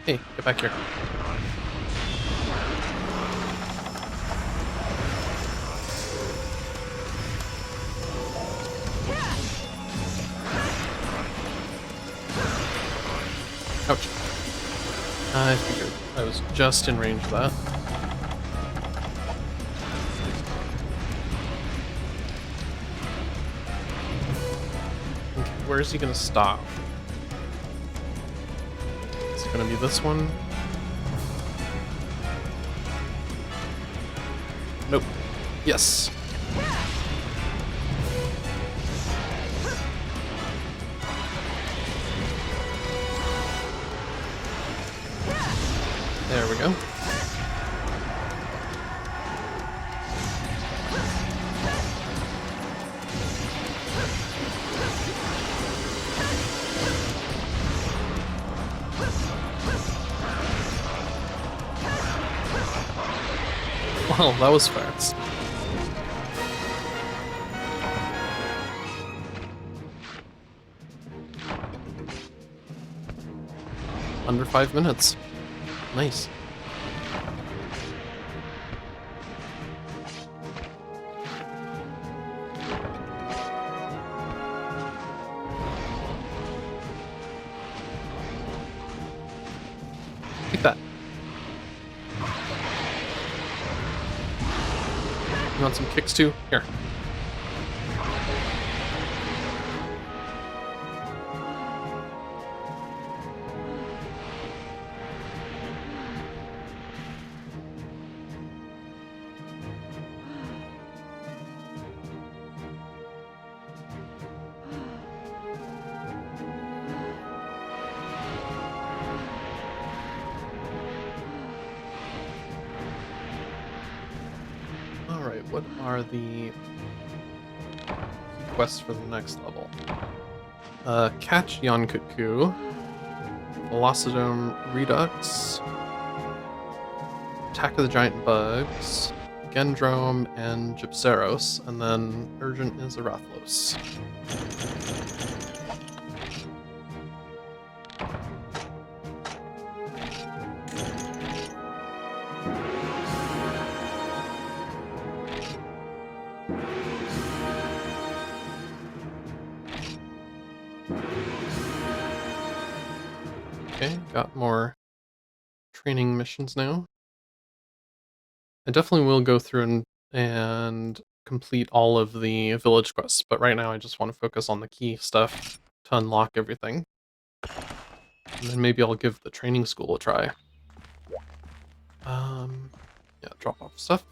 Hey, get back here. Ouch. I figured I was just in range of that. Okay, where is he gonna stop? Is it gonna be this one? Nope. Yes. There we go. Wow, that was fast. under 5 minutes. Nice. Take that. You want some kicks too? Here. Alright, what are the quests for the next level? Catch Yonkuku, Velocidome Redux, Attack of the Giant Bugs, Gendrome, and Gypceros, and then Urgent is Arathlos. Okay, got more training missions now. I definitely will go through and complete all of the village quests, but right now I just want to focus on the key stuff to unlock everything. And then maybe I'll give the training school a try. Yeah, drop off stuff.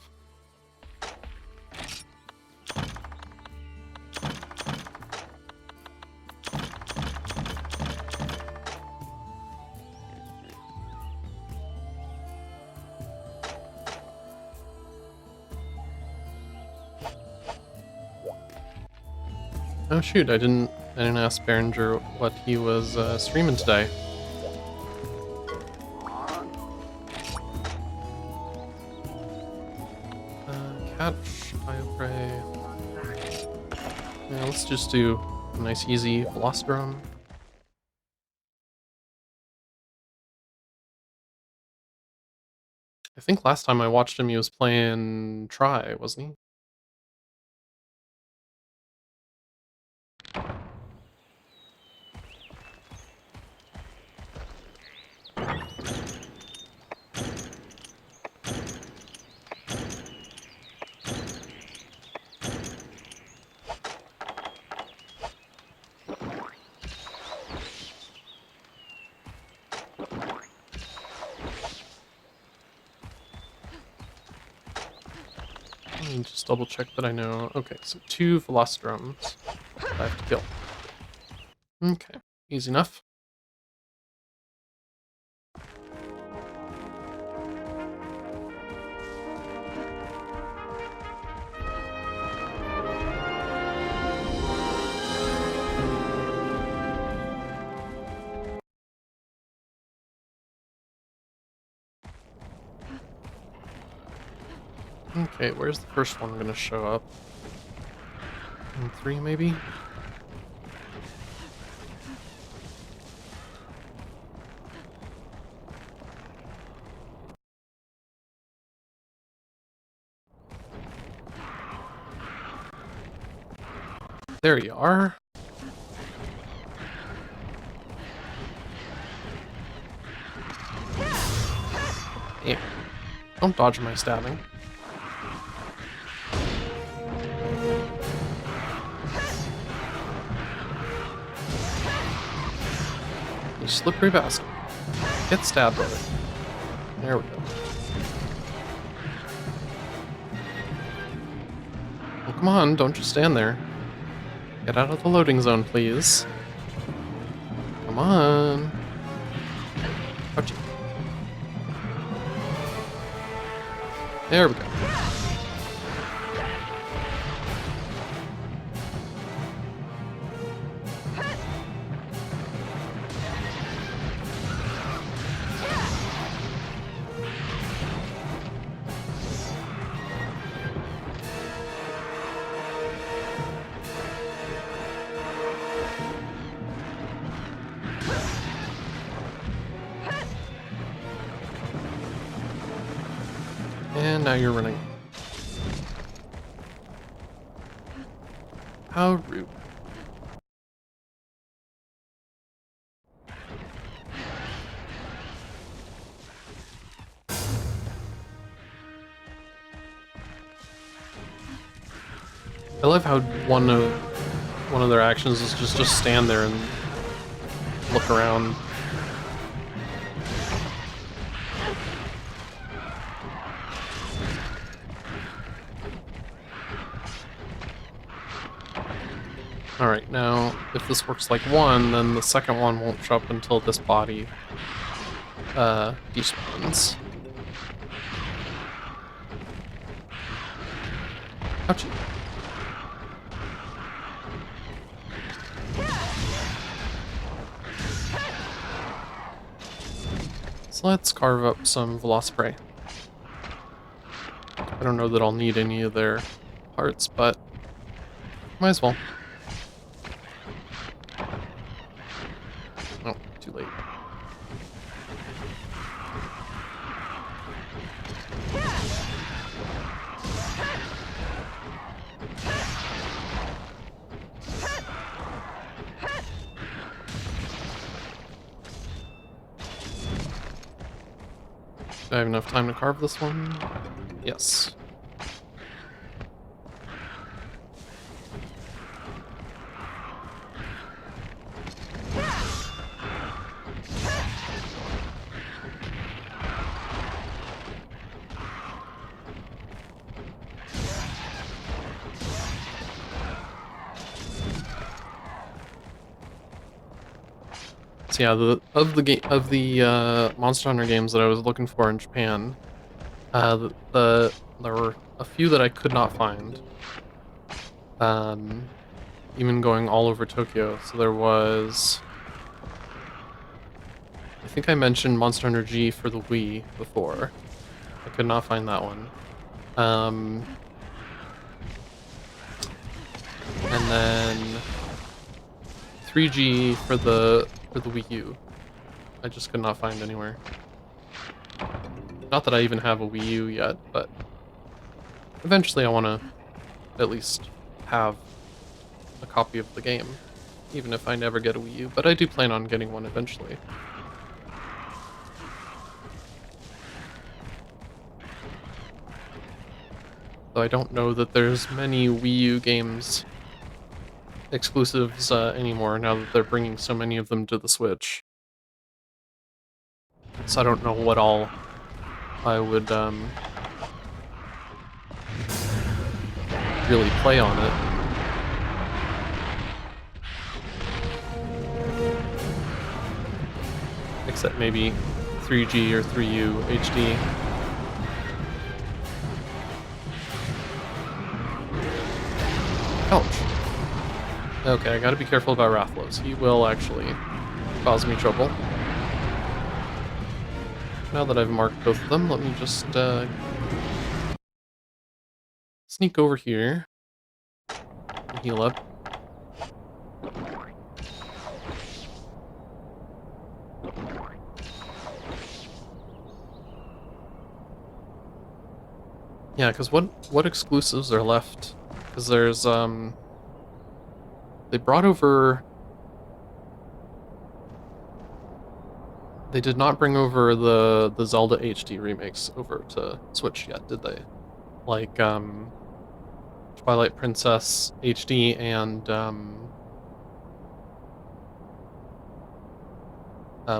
Oh shoot, I didn't ask Berenger what he was streaming today. Catch, Iopray. Yeah, let's just do a nice easy Velocidrome. I think last time I watched him he was playing Try, wasn't he? Let me just double check that I know. Okay, so 2 Velocidromes I have to kill. Okay, easy enough. Okay, where's the first one gonna show up? In 3, maybe? There you are. Yeah. Don't dodge my stabbing. You slippery bastard. Get stabbed already. There we go. Well, come on, don't just stand there. Get out of the loading zone, please. Come on. Ouchie. There we go. And now you're running. How rude. I love how one of their actions is just stand there and look around. Alright, now, if this works like one, then the second one won't show up until this body, despawns. Ouchie. So let's carve up some Velocipray. I don't know that I'll need any of their parts, but might as well. Oh, too late. Do I have enough time to carve this one? Yes. So yeah, of the Monster Hunter games that I was looking for in Japan, there were a few that I could not find. Even going all over Tokyo. So there was, I think I mentioned Monster Hunter G for the Wii before. I could not find that one. And then 3G for the Wii U. I just could not find anywhere. Not that I even have a Wii U yet, but eventually I want to at least have a copy of the game, even if I never get a Wii U, but I do plan on getting one eventually. Though I don't know that there's many Wii U games exclusives anymore now that they're bringing so many of them to the Switch. So I don't know what all I would really play on it. Except maybe 3G or 3U HD. Ouch. Okay, I gotta be careful about Rathlos. He will actually cause me trouble. Now that I've marked both of them, let me just sneak over here and heal up. Yeah, because what exclusives are left? Because there's they brought over. They did not bring over the Zelda HD remakes over to Switch yet, did they? Like Twilight Princess HD and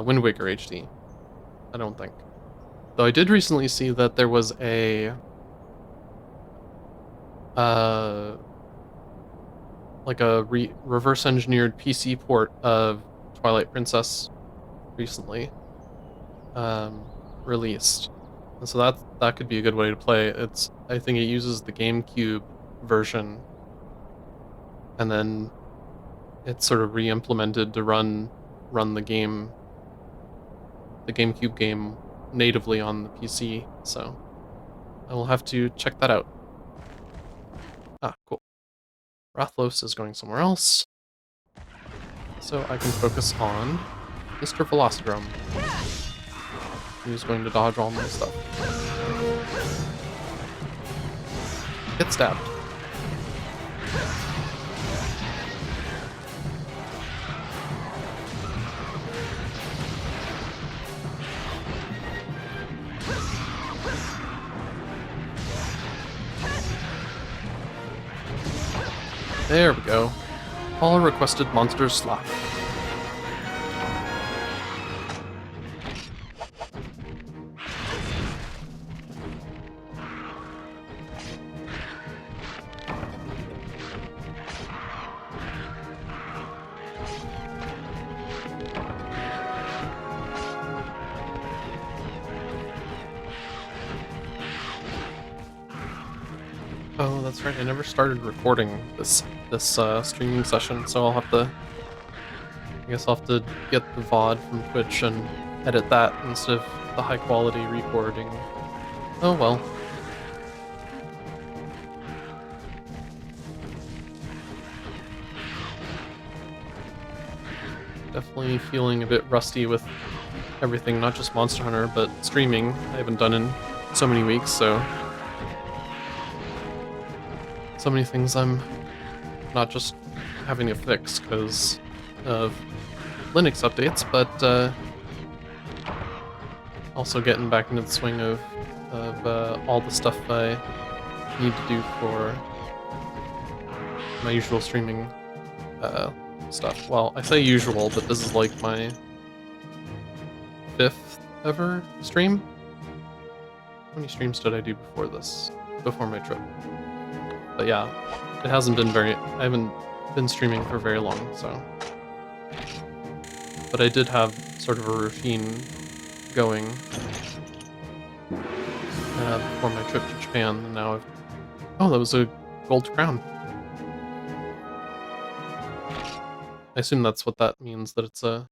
Wind Waker HD. I don't think. Though I did recently see that there was a like a reverse engineered PC port of Twilight Princess recently released. And so that could be a good way to play. I think it uses the GameCube version and then it's sort of re-implemented to run the GameCube game natively on the PC. So I will have to check that out. Ah, cool. Rathlos is going somewhere else, so I can focus on Mr. Velocidrome, who's going to dodge all my stuff. Get stabbed. There we go. All requested monsters slap. Oh, that's right. I never started recording this streaming session, so I guess I'll have to get the VOD from Twitch and edit that instead of the high quality recording. Oh well. Definitely feeling a bit rusty with everything, not just Monster Hunter, but streaming. I haven't done in so many weeks, so many things I'm not just having to fix because of Linux updates, but also getting back into the swing of all the stuff I need to do for my usual streaming stuff. Well, I say usual, but this is like my 5th ever stream. How many streams did I do before this? Before my trip? But yeah, it hasn't been I haven't been streaming for very long, so. But I did have sort of a routine going before my trip to Japan, and now oh, that was a gold crown. I assume that's what that means, that it's a...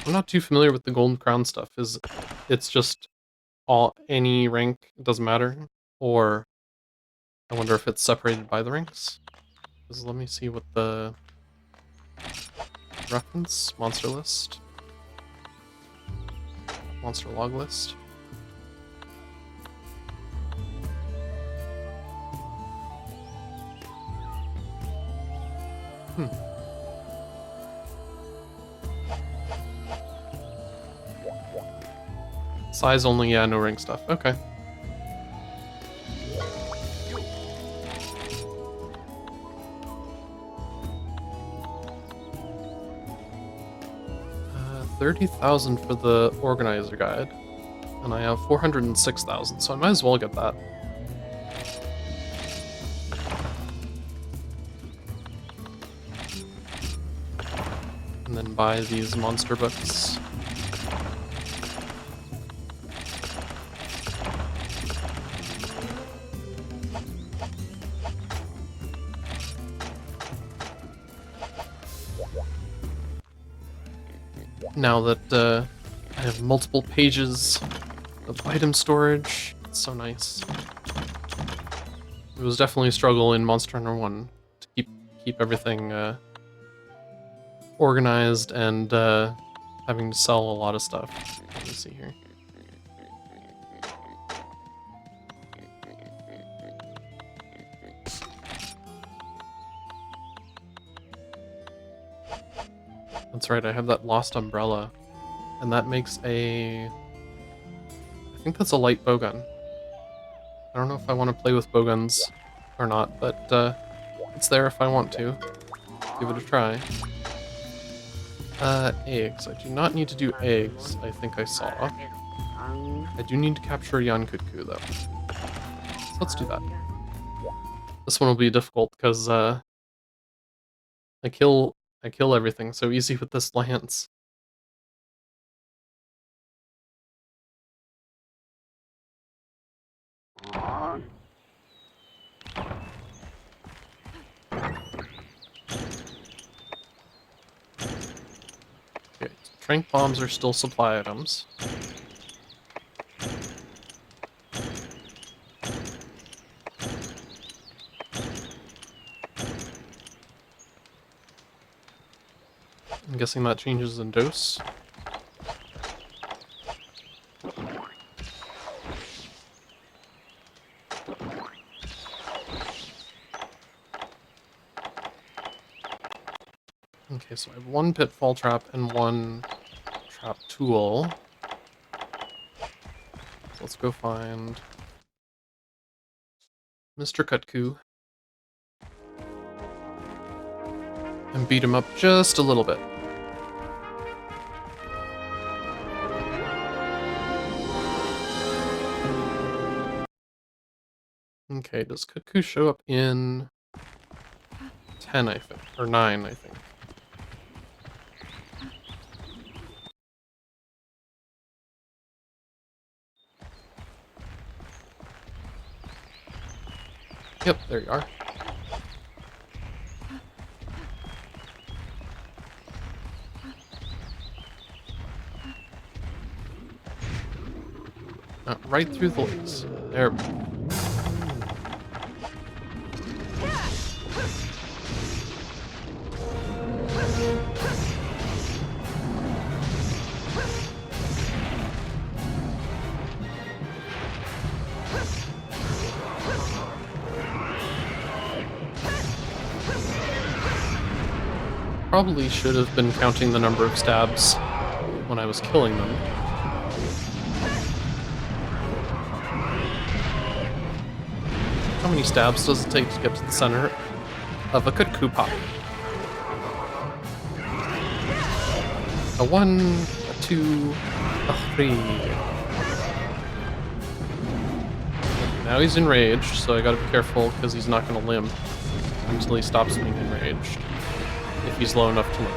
I'm not too familiar with the golden crown stuff. It's just any rank, it doesn't matter? Or I wonder if it's separated by the ranks? Because let me see what the reference, monster list, monster log list. Size only, yeah, no rank stuff. Okay. $30,000 for the organizer guide, and I have 406,000, so I might as well get that. And then buy these monster books. Now that I have multiple pages of item storage, it's so nice. It was definitely a struggle in Monster Hunter 1 to keep everything organized and having to sell a lot of stuff. Let me see here. That's right, I have that lost umbrella, and that makes I think that's a light bowgun. I don't know if I want to play with bowguns or not, but it's there if I want to. Give it a try. Eggs. I do not need to do eggs, I think I saw. I do need to capture Yankutku, though. So let's do that. This one will be difficult, because I kill everything so easy with this lance. Okay, trank bombs are still supply items. I'm guessing that changes in dose. Okay, so I have one pitfall trap and one trap tool. So let's go find Mr. Kutku and beat him up just a little bit. Okay, does Kutku show up in 10, I think, or 9, I think. Yep, there you are. Right through the legs. There. Probably should have been counting the number of stabs when I was killing them. How many stabs does it take to get to the center of a Kutku pop? A 1, a 2, a 3. Now he's enraged, so I gotta be careful because he's not gonna limp until he stops being enraged. If he's low enough to limp.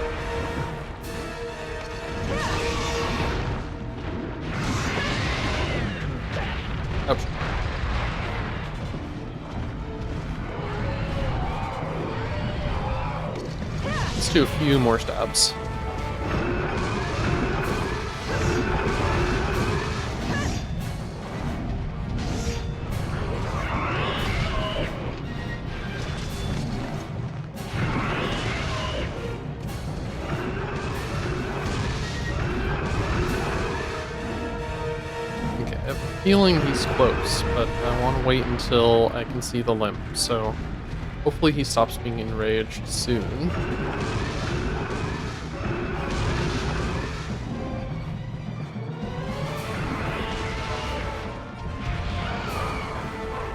Ouch. Let's do a few more stabs. Feeling he's close, but I want to wait until I can see the limp, so hopefully he stops being enraged soon.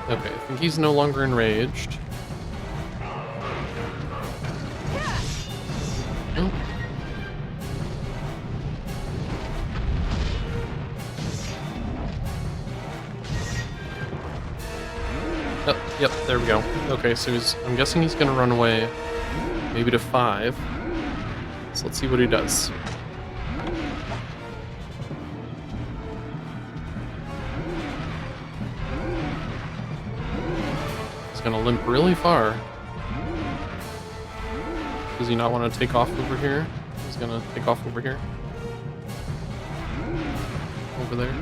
Okay, I think he's no longer enraged. Oh. Yep, there we go. Okay, so I'm guessing he's gonna run away, maybe to 5. So let's see what he does. He's gonna limp really far. Does he not want to take off over here? He's gonna take off over here. Over there.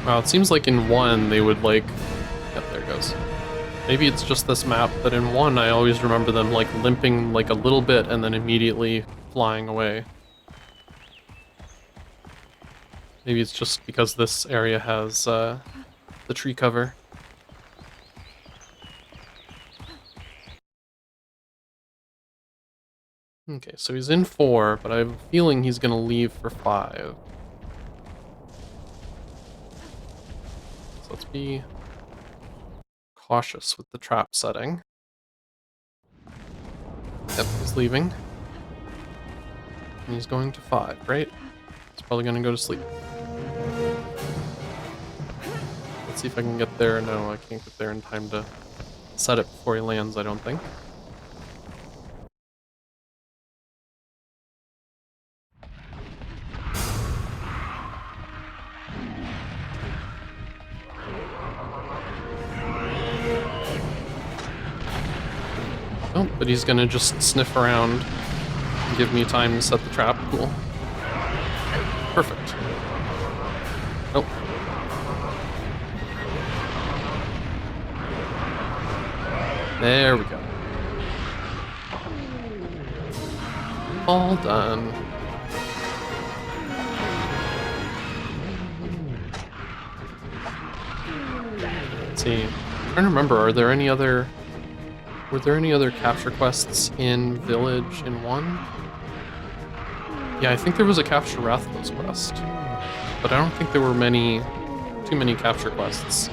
Wow, it seems like in 1 they would like... Yep, there it goes. Maybe it's just this map, but in 1 I always remember them like limping like a little bit and then immediately flying away. Maybe it's just because this area has the tree cover. Okay, so he's in 4, but I have a feeling he's gonna leave for 5. So let's be cautious with the trap setting. Yep, he's leaving. And he's going to 5, right? He's probably gonna go to sleep. Let's see if I can get there. No, I can't get there in time to set it before he lands, I don't think. Oh, but he's gonna just sniff around and give me time to set the trap. Cool. Perfect. Oh. There we go. All done. Let's see. I'm trying to remember, were there any other capture quests in Village in 1? Yeah, I think there was a Capture Rathlos quest. But I don't think there were too many capture quests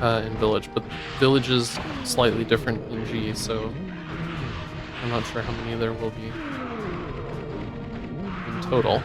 in Village. But Village is slightly different in G, so I'm not sure how many there will be in total.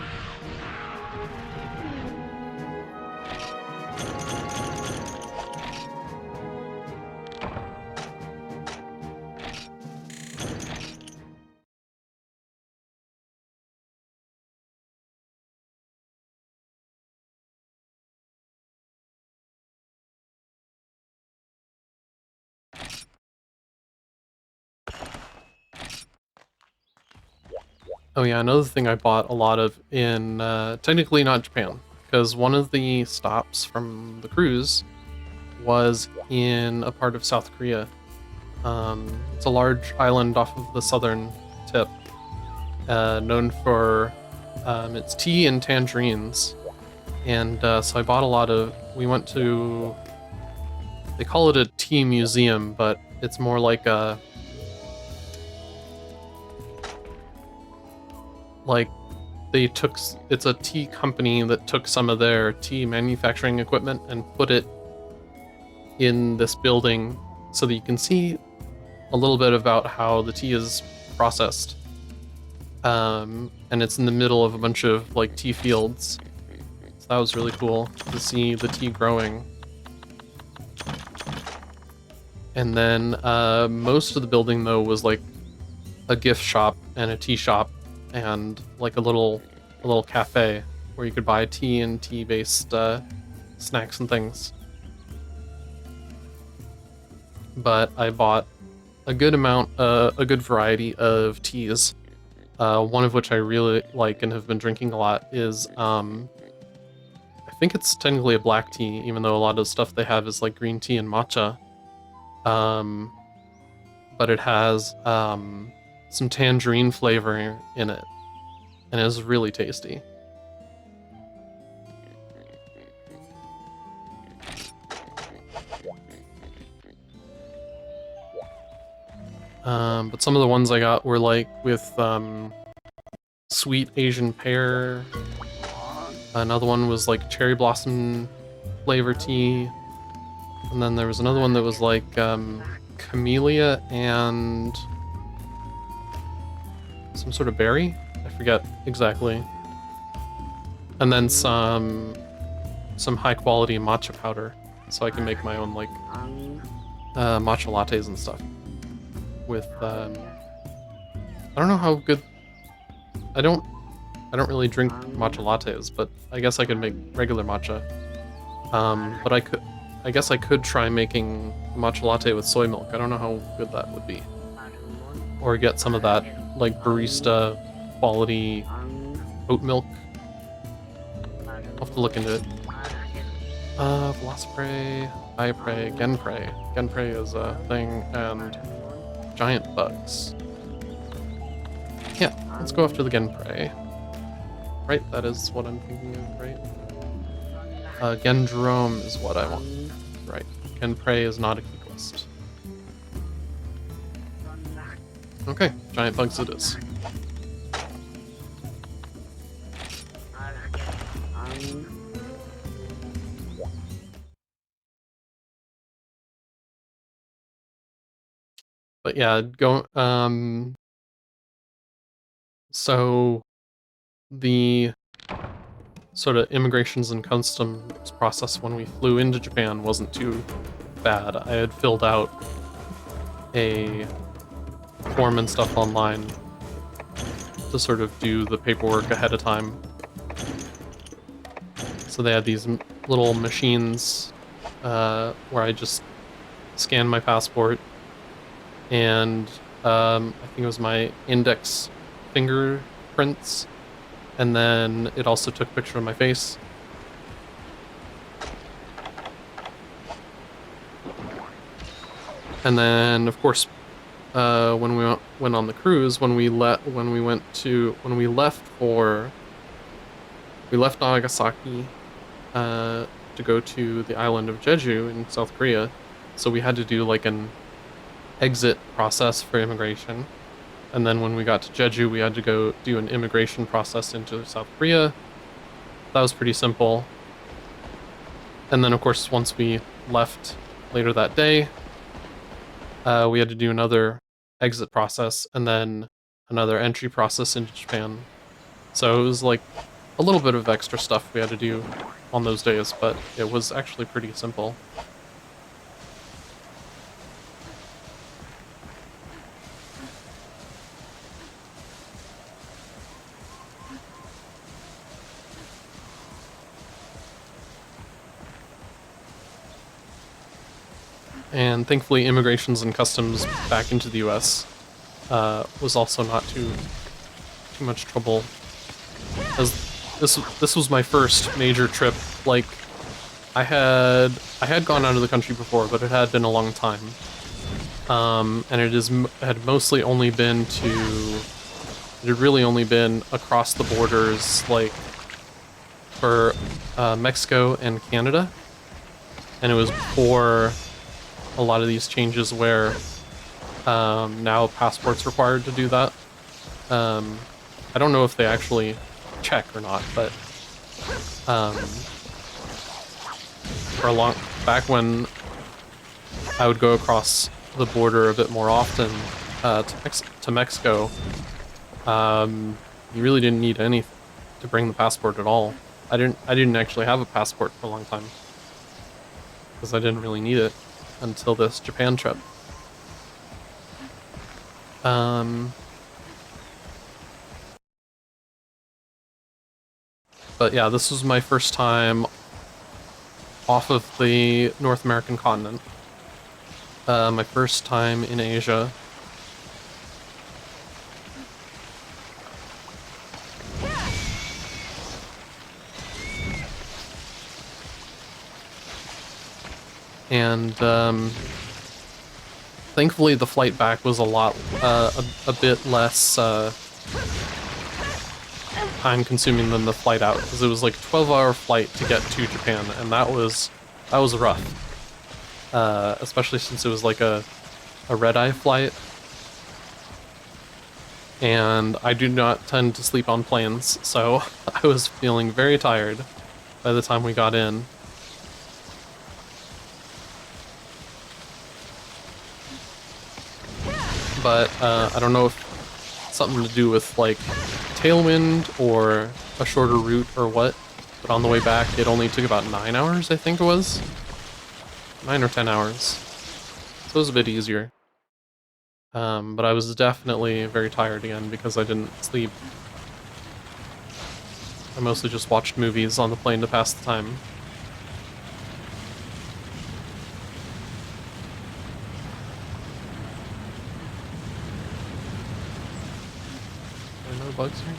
Oh yeah, another thing I bought a lot of in, technically not Japan, because one of the stops from the cruise was in a part of South Korea. It's a large island off of the southern tip, known for its tea and tangerines. And so I bought a lot of, we went to, they call it a tea museum, but it's more like a, like it's a tea company that took some of their tea manufacturing equipment and put it in this building so that you can see a little bit about how the tea is processed. And it's in the middle of a bunch of like tea fields. So that was really cool to see the tea growing. And then most of the building though was like a gift shop and a tea shop and like a little cafe where you could buy tea and tea-based snacks and things. But I bought a good amount, a good variety of teas. One of which I really like and have been drinking a lot is, I think it's technically a black tea, even though a lot of the stuff they have is like green tea and matcha. But it has some tangerine flavor in it, and it's really tasty. But some of the ones I got were like with sweet Asian pear. Another one was like cherry blossom flavor tea. And then there was another one that was like camellia and some sort of berry. I forget exactly. And then some high quality matcha powder, so I can make my own like matcha lattes and stuff. With I don't know how good. I don't really drink matcha lattes, but I guess I could make regular matcha. But I guess I could try making a matcha latte with soy milk. I don't know how good that would be. Or get some of that like barista quality oat milk. I'll have to look into it. Velocipray, Hypray, Genpray. Genpray is a thing, and giant bugs. Yeah, let's go after the Genpray. Right, that is what I'm thinking of, right? Gendrome is what I want. Right, Genpray is not a key quest. Okay, giant bugs it is. But yeah, so the sort of immigrations and customs process when we flew into Japan wasn't too bad. I had filled out a form and stuff online to sort of do the paperwork ahead of time. So they had these little machines where I just scanned my passport and I think it was my index fingerprints, and then it also took a picture of my face. And then, of course, when we went on the cruise, we left Nagasaki to go to the island of Jeju in South Korea. So we had to do like an exit process for immigration. And then when we got to Jeju, we had to go do an immigration process into South Korea. That was pretty simple. And then, of course, once we left later that day, we had to do another exit process and then another entry process into Japan. So it was like a little bit of extra stuff we had to do on those days, but it was actually pretty simple. And thankfully, immigrations and customs back into the U.S. Was also not too much trouble. As this was my first major trip. Like, I had gone out of the country before, but it had been a long time. And had mostly only been it had really only been across the borders, like for Mexico and Canada. And it was before a lot of these changes where now passport's required to do that. I don't know if they actually check or not, but back when I would go across the border a bit more often to Mexico, you really didn't need anything to bring the passport at all. I didn't actually have a passport for a long time because I didn't really need it until this Japan trip. But yeah, this was my first time off of the North American continent. My first time in Asia. And thankfully the flight back was a bit less time consuming than the flight out, because it was like a 12-hour flight to get to Japan, and that was rough. Especially since it was like a red-eye flight. And I do not tend to sleep on planes, so I was feeling very tired by the time we got in. But I don't know if it's something to do with like tailwind or a shorter route or what, but on the way back it only took about 9 hours, I think it was. 9 or 10 hours. So it was a bit easier. But I was definitely very tired again because I didn't sleep. I mostly just watched movies on the plane to pass the time. Are there no bugs here?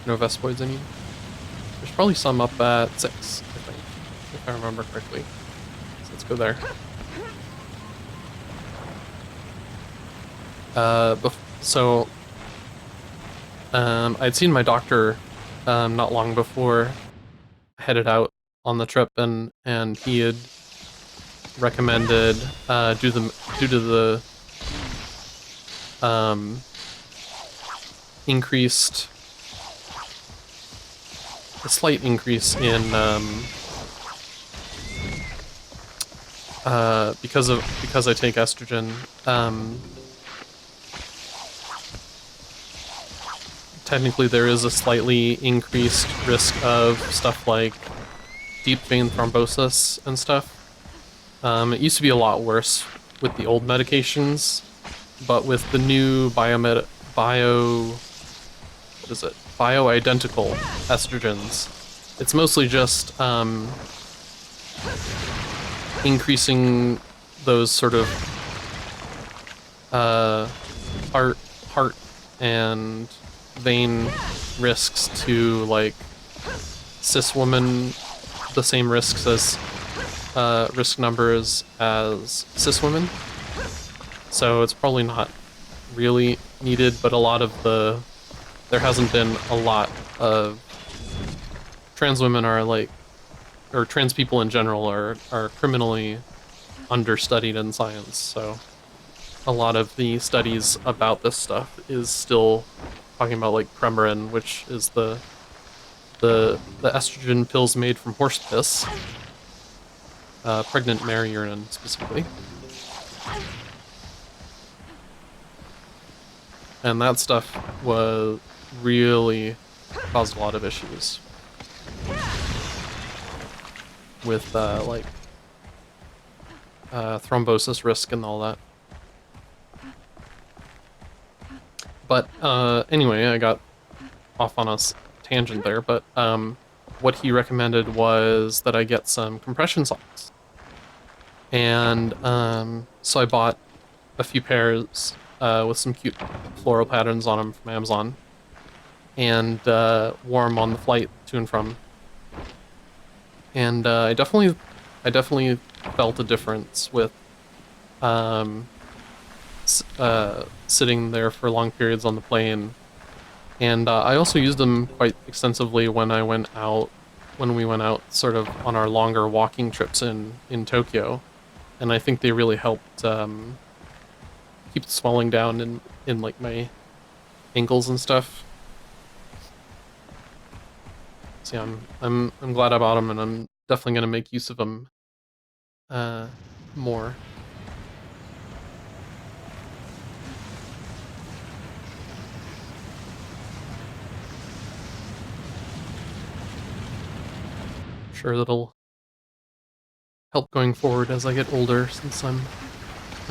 No Vespoids, I mean. There's probably some up at 6, I think, if I remember correctly. So let's go there. I'd seen my doctor not long before I headed out on the trip, and he had recommended due to the a slight increase in because I take estrogen. Technically, there is a slightly increased risk of stuff like deep vein thrombosis and stuff. It used to be a lot worse with the old medications, but with the new bioidentical estrogens, it's mostly just increasing those sort of heart and vein risks to like cis women, the same risks as risk numbers as cis women, so it's probably not really needed, but there hasn't been a lot of trans women are like, or trans people in general are criminally understudied in science, so a lot of the studies about this stuff is still talking about like Premarin, which is the estrogen pills made from horse piss, pregnant mare urine specifically. And that stuff was really caused a lot of issues with like thrombosis risk and all that. But anyway, I got off on a tangent there, but what he recommended was that I get some compression socks. And so I bought a few pairs with some cute floral patterns on them from Amazon, and wore them on the flight to and from. And I definitely felt a difference with sitting there for long periods on the plane. And I also used them quite extensively when we went out sort of on our longer walking trips in Tokyo. And I think they really helped keep the swelling down in like my ankles and stuff. So yeah, I'm glad I bought them, and I'm definitely gonna make use of them more. Sure, that'll help going forward as I get older, since I'm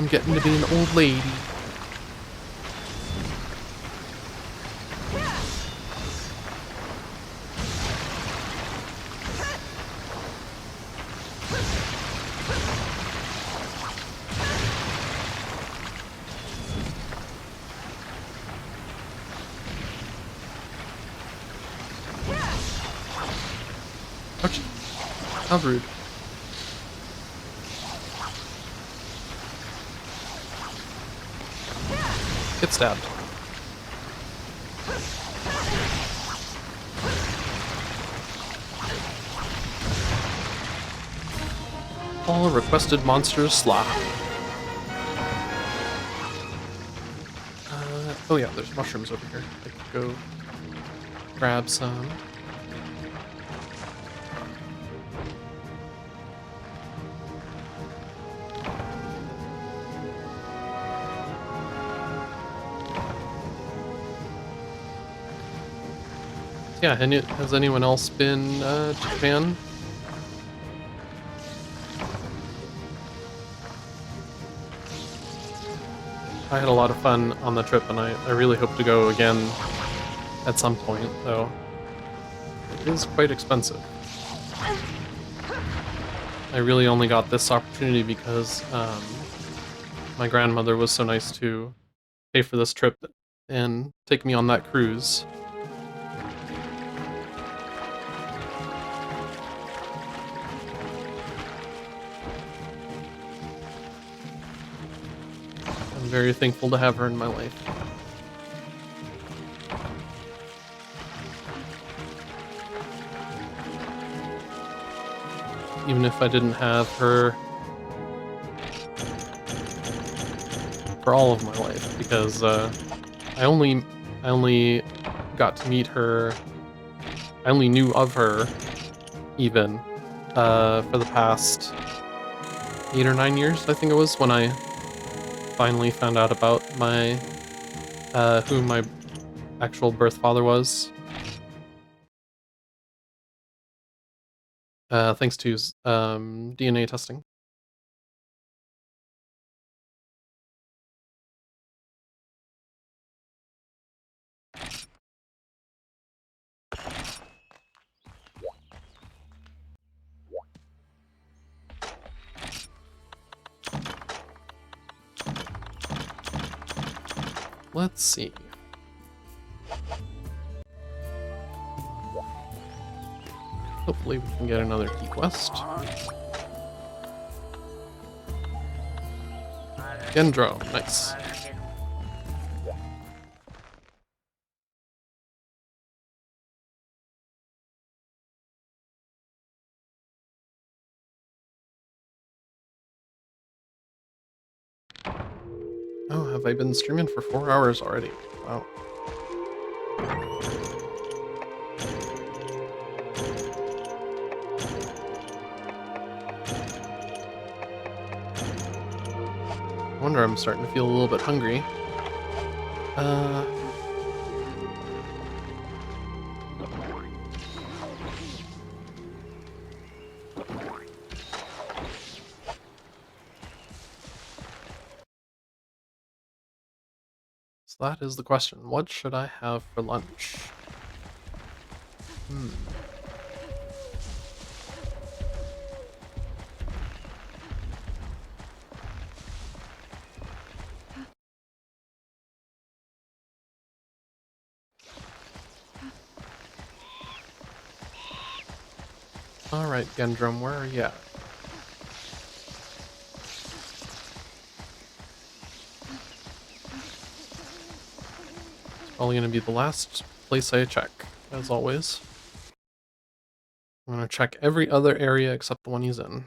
getting to be an old lady. Ouch. How rude. Get stabbed. All requested monsters slap. Oh yeah, there's mushrooms over here. I could go grab some. Yeah, and has anyone else been to Japan? I had a lot of fun on the trip, and I really hope to go again at some point, though it is quite expensive. I really only got this opportunity because my grandmother was so nice to pay for this trip and take me on that cruise. I'm very thankful to have her in my life. Even if I didn't have her for all of my life, because I only got to meet her. I only knew of her even for the past 8 or 9 years, I think it was, when I finally found out about my who my actual birth father was. Thanks to DNA testing. Let's see. Hopefully we can get another key quest. Gendro, nice. Oh, have I been streaming for 4 hours already? Wow. I wonder, I'm starting to feel a little bit hungry. Uh, so that is the question. What should I have for lunch? Hmm. Alright, Gendrum, where are you at? It's probably gonna be the last place I check, as always. I'm gonna check every other area except the one he's in.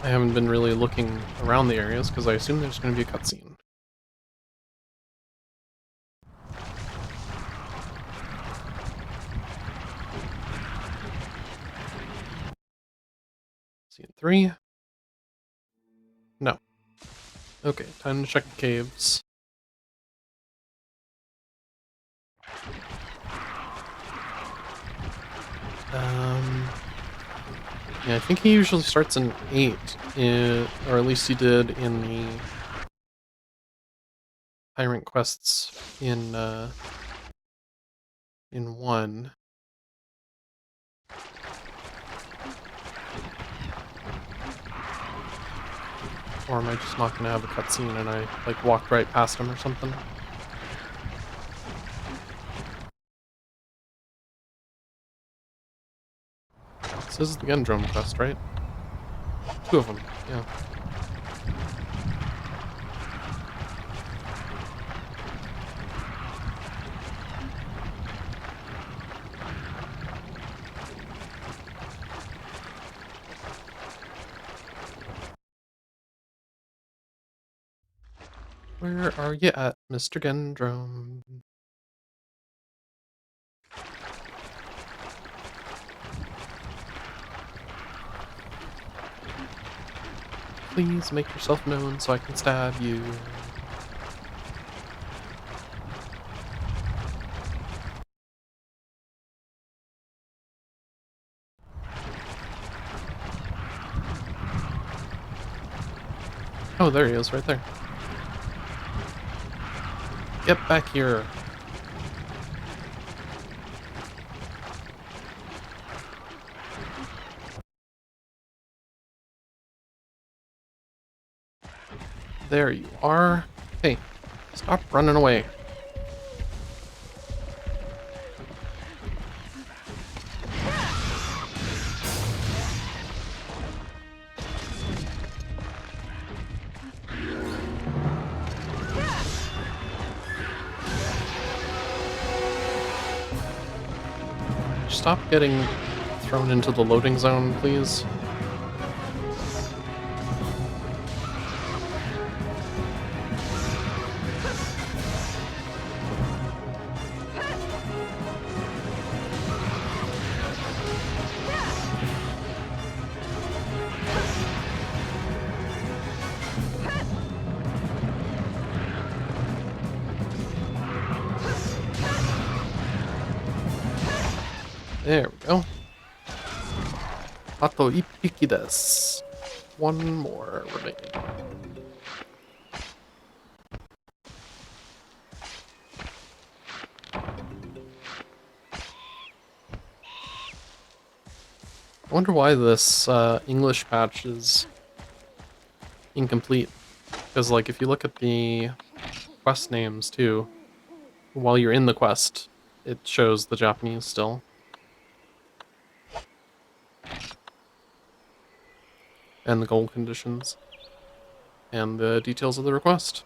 I haven't been really looking around the areas because I assume there's gonna be a cutscene. Scene 3? No. Okay, time to check the caves. Um, yeah, I think he usually starts in 8, or at least he did in the Tyrant quests in 1. Or am I just not gonna have a cutscene and I, like, walked right past him or something? This is the Gendrum quest, right? 2 of them, yeah. Where are you at, Mr. Gendrum? Please make yourself known so I can stab you. Oh, there he is, right there. Get back here. There you are. Hey, stop running away. Stop getting thrown into the loading zone, please. There we go. Ato ippiki desu. One more remaining. wonder why this English patch is incomplete. Because, like, if you look at the quest names, too, while you're in the quest, it shows the Japanese still. And the goal conditions. And the details of the request.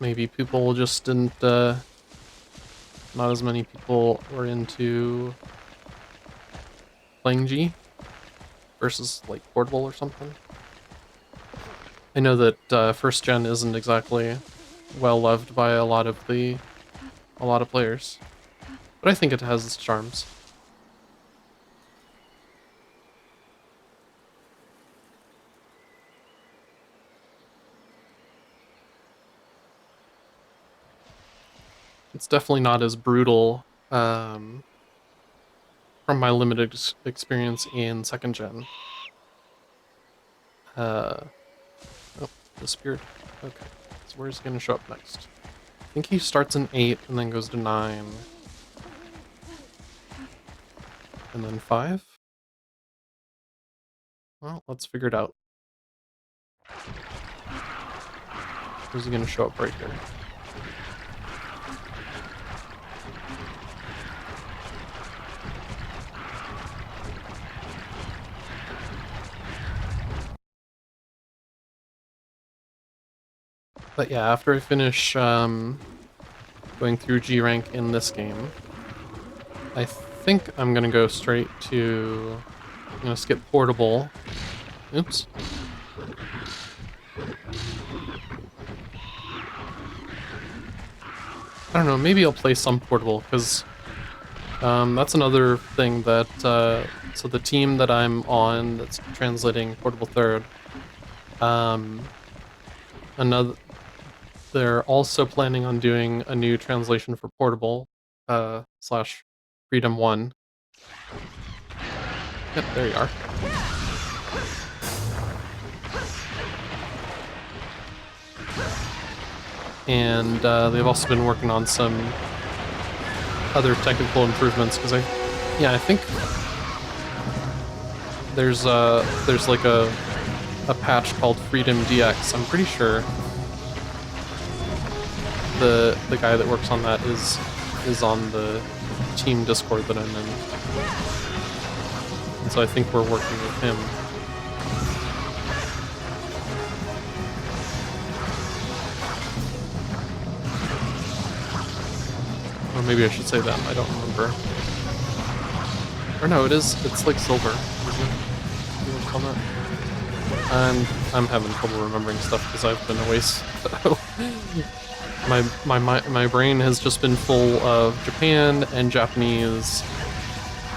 Maybe people just didn't, not as many people were into playing G versus, like, Portable or something. I know that first gen isn't exactly well loved by a lot of players, but I think it has its charms. It's definitely not as brutal, from my limited experience in second gen. Oh, disappeared. Okay, so where's he gonna show up next? I think he starts in 8 and then goes to 9. And then 5? Well, let's figure it out. Where's he gonna show up? Right here. But yeah, after I finish going through G rank in this game, I think I'm gonna go straight to... I'm gonna skip Portable. Oops. I don't know, maybe I'll play some Portable, because that's another thing that... so the team that I'm on that's translating Portable Third, they're also planning on doing a new translation for Portable, slash Freedom 1. Yep, there you are. And they've also been working on some other technical improvements, because I think there's like a patch called Freedom DX. I'm pretty sure the guy that works on that is on the team Discord that I'm in. And so I think we're working with him. Or maybe I should say them, I don't remember. Or no, it's like silver, isn't it? You want to call that? And I'm having trouble remembering stuff because I've been away so... My brain has just been full of Japan and Japanese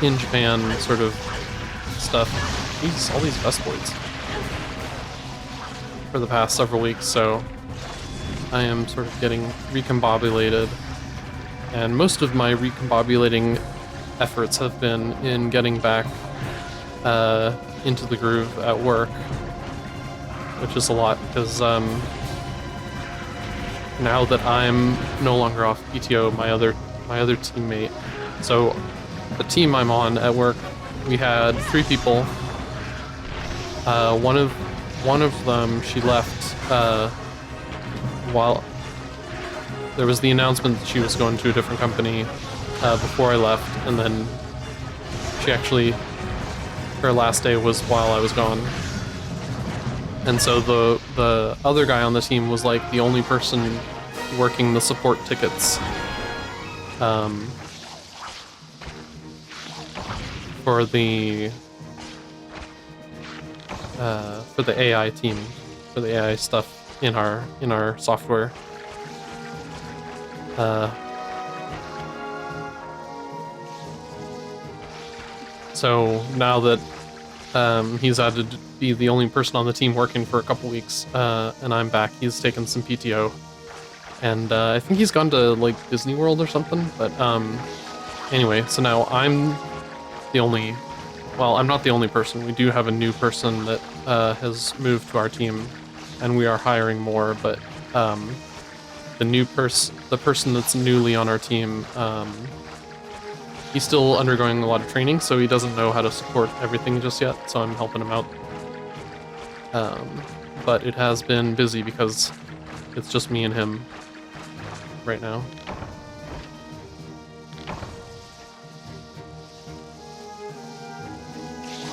in Japan sort of stuff. Jeez, all these Vespoids for the past several weeks, so I am sort of getting recombobulated. And most of my recombobulating efforts have been in getting back into the groove at work, which is a lot because now that I'm no longer off PTO, my other teammate. So the team I'm on at work, we had 3 people. One of them, she left while there was the announcement that she was going to a different company before I left, and then she actually, her last day was while I was gone. And so the other guy on the team was like the only person working the support tickets for the AI team, for the AI stuff in our software. So now that he's had to be the only person on the team working for a couple weeks, and I'm back, he's taken some PTO. And I think he's gone to, like, Disney World or something, but anyway, so now I'm the only, well, I'm not the only person. We do have a new person that has moved to our team, and we are hiring more, but the person that's newly on our team, he's still undergoing a lot of training, so he doesn't know how to support everything just yet, so I'm helping him out. But it has been busy because it's just me and him right now.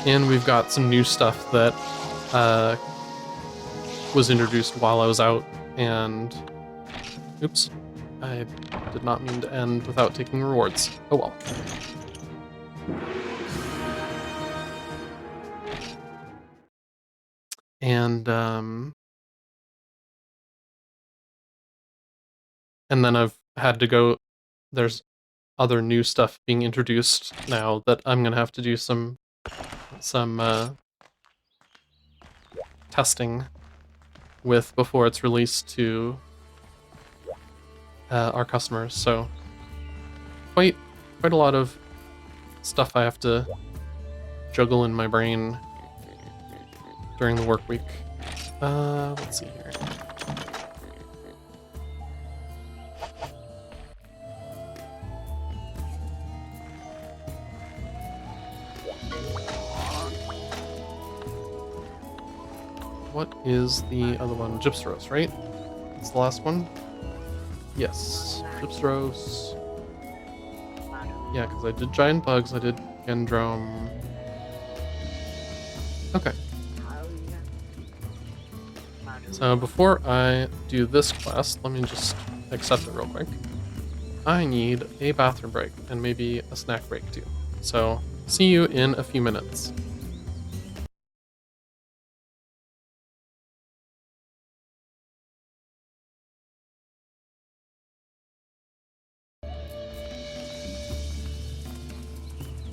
And we've got some new stuff that was introduced while I was out, and oops, I did not mean to end without taking rewards. Oh well. And then I've had to go, there's other new stuff being introduced now that I'm gonna have to do some testing with before it's released to our customers. So quite a lot of stuff I have to juggle in my brain during the work week. Let's see here. What is the other one? Gypsaros, right? That's the last one? Yes, Gypsaros. Yeah, because I did Giant Bugs, I did Gendrome. Okay. So before I do this quest, let me just accept it real quick. I need a bathroom break and maybe a snack break too. So see you in a few minutes.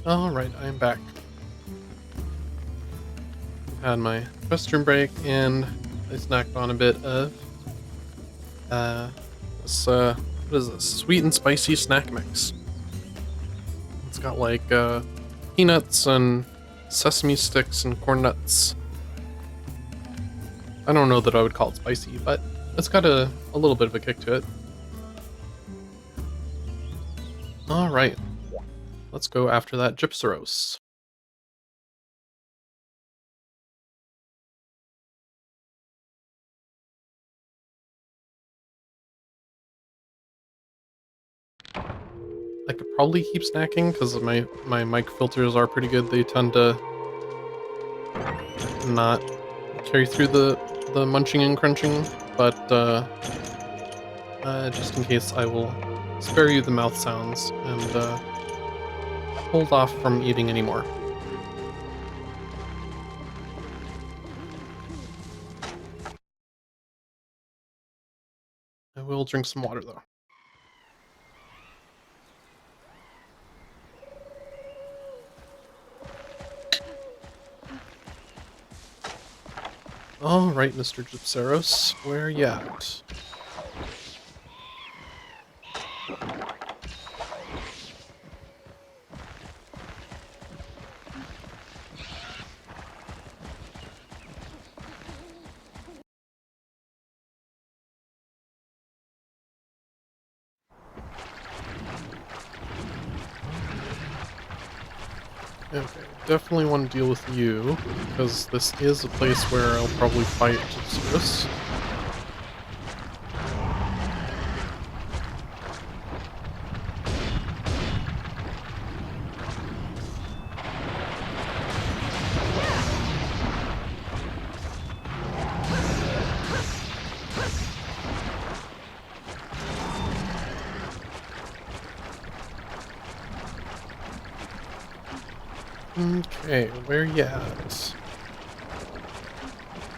Alright, I am back. I've had my restroom break and I snacked on a bit of this, what is this? Sweet and spicy snack mix. It's got like peanuts and sesame sticks and corn nuts. I don't know that I would call it spicy, but it's got a little bit of a kick to it. Alright, let's go after that Gypsaros. I could probably keep snacking because my mic filters are pretty good. They tend to not carry through the munching and crunching, but just in case, I will spare you the mouth sounds and hold off from eating anymore. I will drink some water though. Alright, Mr. Gypsaros, where you at? Okay, definitely want to deal with you, because this is a place where I'll probably fight Gypsaros. Okay, where you at?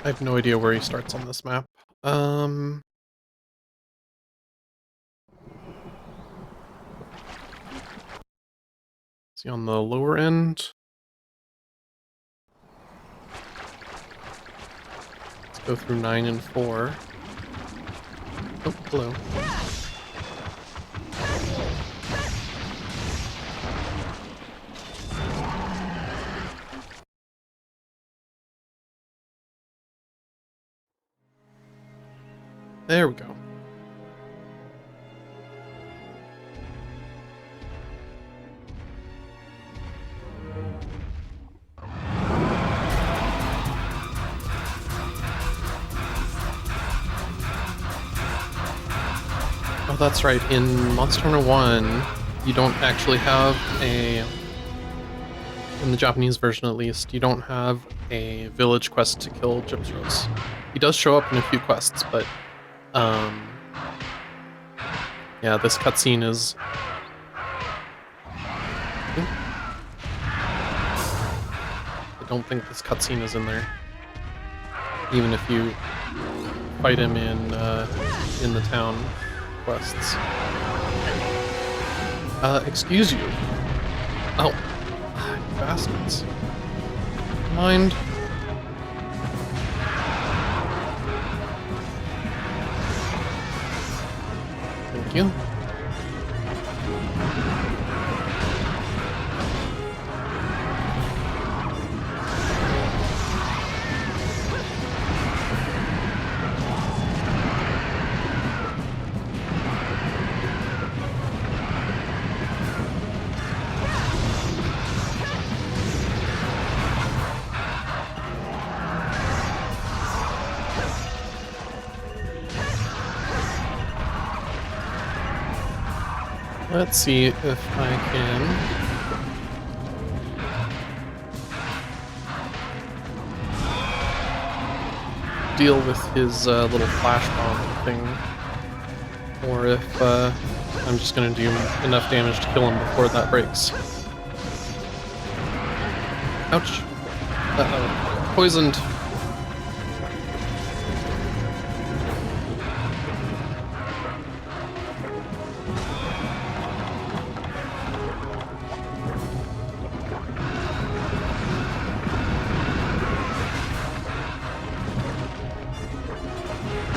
I have no idea where he starts on this map. Is he on the lower end? Let's go through 9 and 4. Oh, hello. There we go. Oh, that's right. In Monster Hunter 1, you don't actually have a... In the Japanese version, at least, you don't have a village quest to kill Gypsros. He does show up in a few quests, but... yeah, this cutscene is... I don't think this cutscene is in there. Even if you fight him in the town quests. Excuse you. Oh, bastards. Mind. Thank you. Let's see if I can deal with his little flash bomb thing, or if I'm just gonna do enough damage to kill him before that breaks. Ouch. Uh-oh. Poisoned.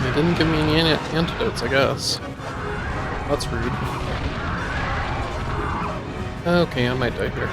They didn't give me any antidotes, I guess. That's rude. Okay, I might die here.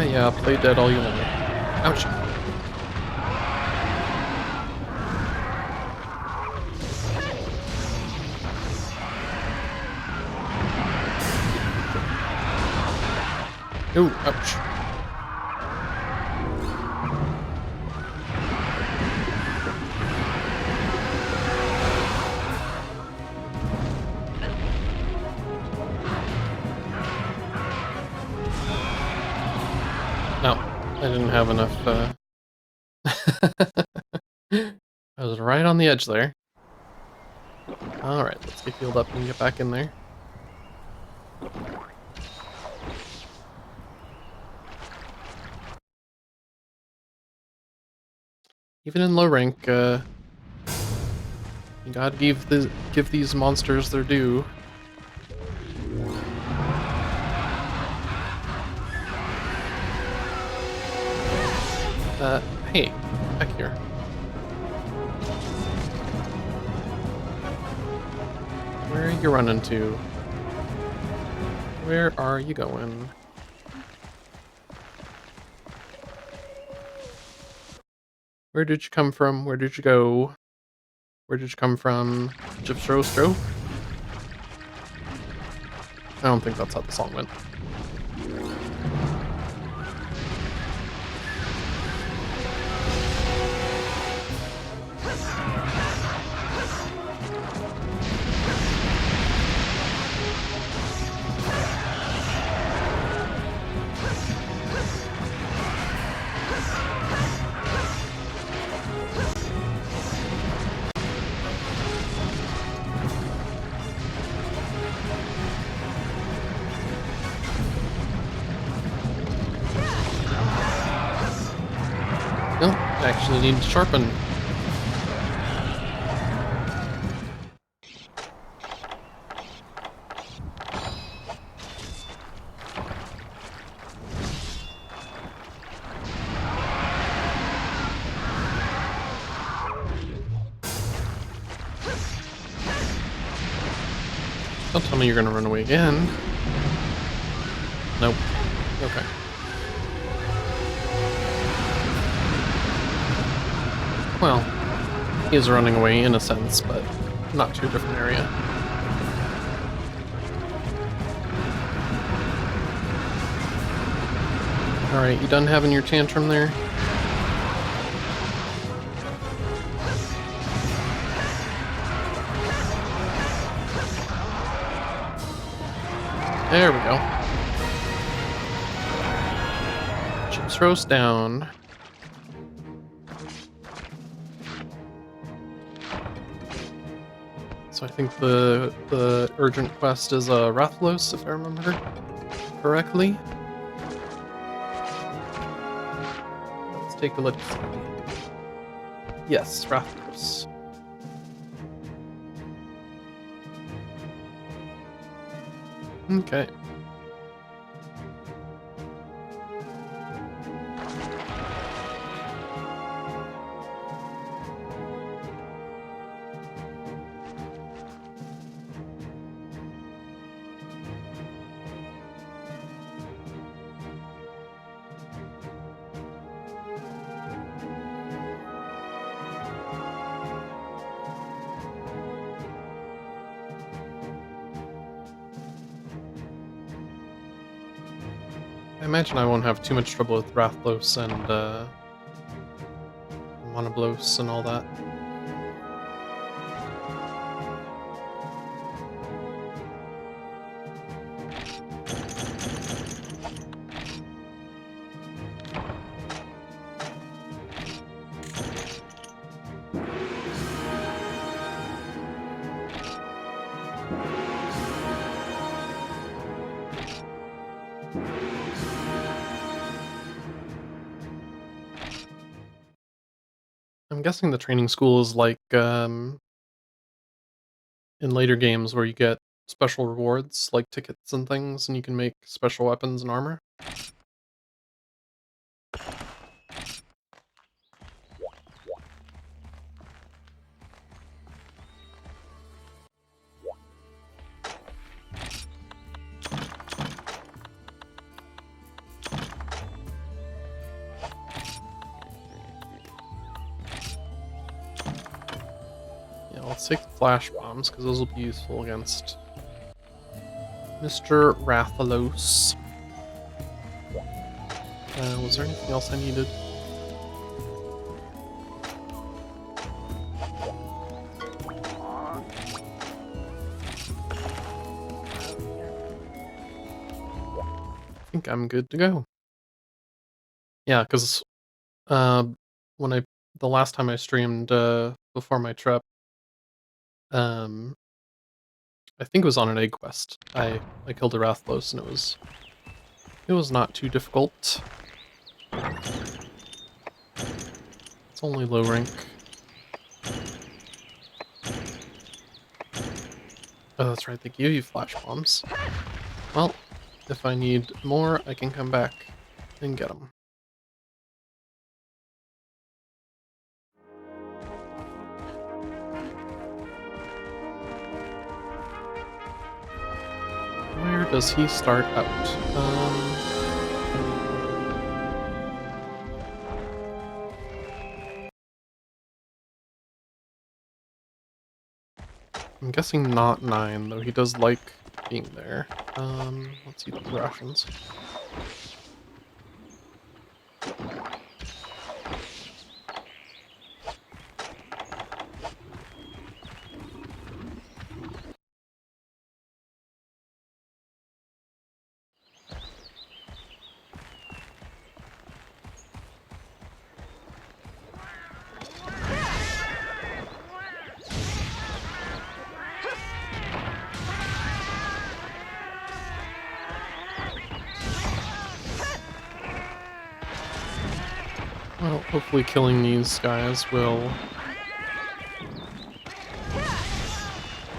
Yeah, play dead all you want. Ouch. Ooh, ouch. No, I didn't have enough, I was right on the edge there. Alright, let's get healed up and get back in there. Even in low rank, you gotta give these monsters their due. Hey, back here. Where are you running to? Where are you going? Where did you come from? Where did you go? Where did you come from? Gypsro? I don't think that's how the song went. Oh, I actually need to sharpen. Don't tell me you're gonna run away again. Nope. Okay. Well, he is running away in a sense, but not to a different area. Alright, you done having your tantrum there? There we go. Chips roast down. So I think the urgent quest is Rathalos, if I remember correctly. Let's take a look. Yes, Rathalos. Okay. I imagine I won't have too much trouble with Rathalos and Monoblos and all that. I'm guessing the training school is like in later games where you get special rewards like tickets and things, and you can make special weapons and armor. Yeah, let's take the flash bombs because those will be useful against Mr. Rathalos. Was there anything else I needed? I think I'm good to go. Yeah, because when the last time I streamed before my trip, um, I think it was on an egg quest. I killed a Rathalos and it was not too difficult. It's only low rank. Oh, that's right, they give you flash bombs. Well, if I need more, I can come back and get them. Where does he start out? I'm guessing not 9, though he does like being there. Let's eat the rations. Well, hopefully killing these guys will...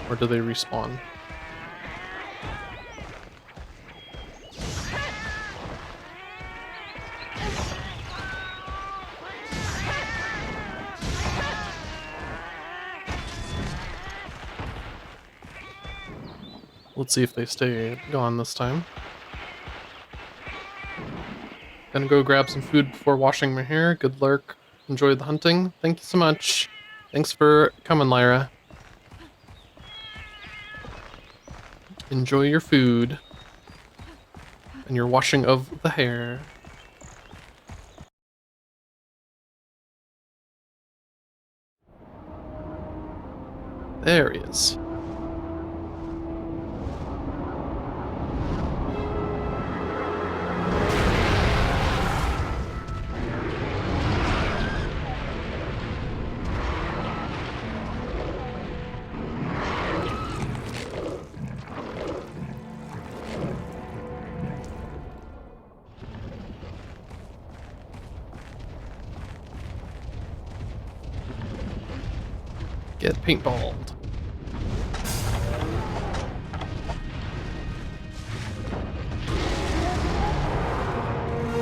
Or do they respawn? Let's see if they stay gone this time. Gonna go grab some food before washing my hair. Good luck. Enjoy the hunting. Thank you so much. Thanks for coming, Lyra. Enjoy your food. And your washing of the hair. There he is. Get paintballed.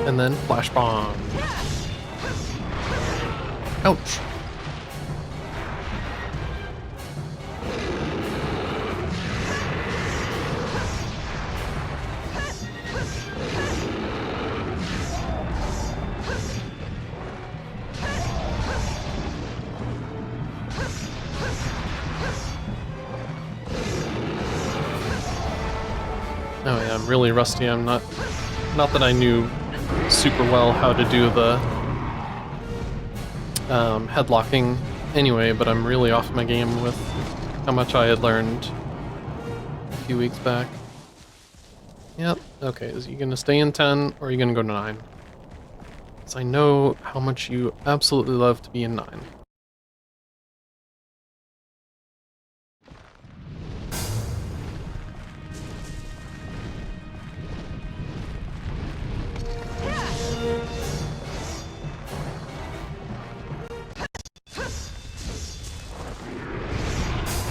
And then flash bomb. Ouch. Oh yeah, I'm really rusty. I'm not that I knew super well how to do the headlocking anyway, but I'm really off my game with how much I had learned a few weeks back. Yep, okay, is you gonna stay in 10 or are you gonna go to 9? Because I know how much you absolutely love to be in 9.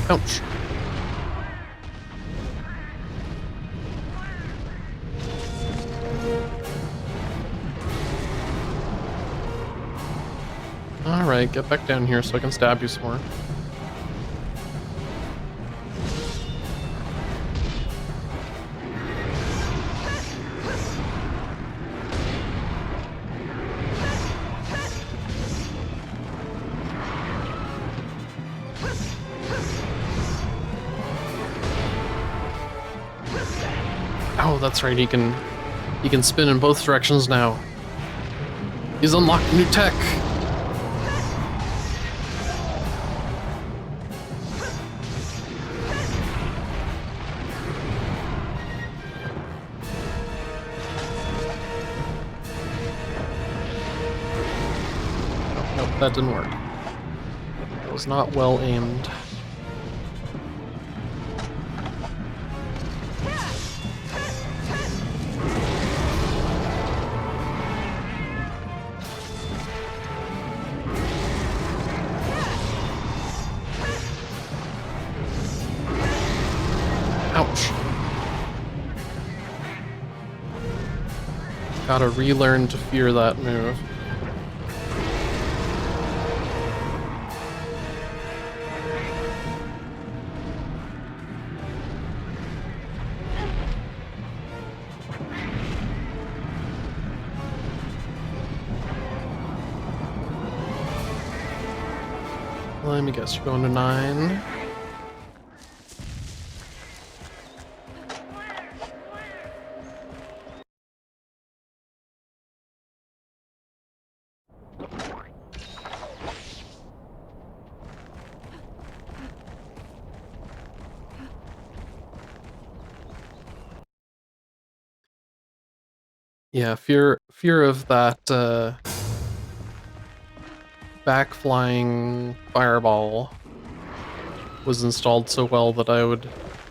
Ouch. Alright, get back down here so I can stab you some more. Oh, that's right, he can spin in both directions now. He's unlocked new tech! Nope, that didn't work. That was not well aimed. Ouch. Gotta relearn to fear that move. Let me guess, you're going to 9. Yeah, fear of that back-flying fireball was installed so well that I would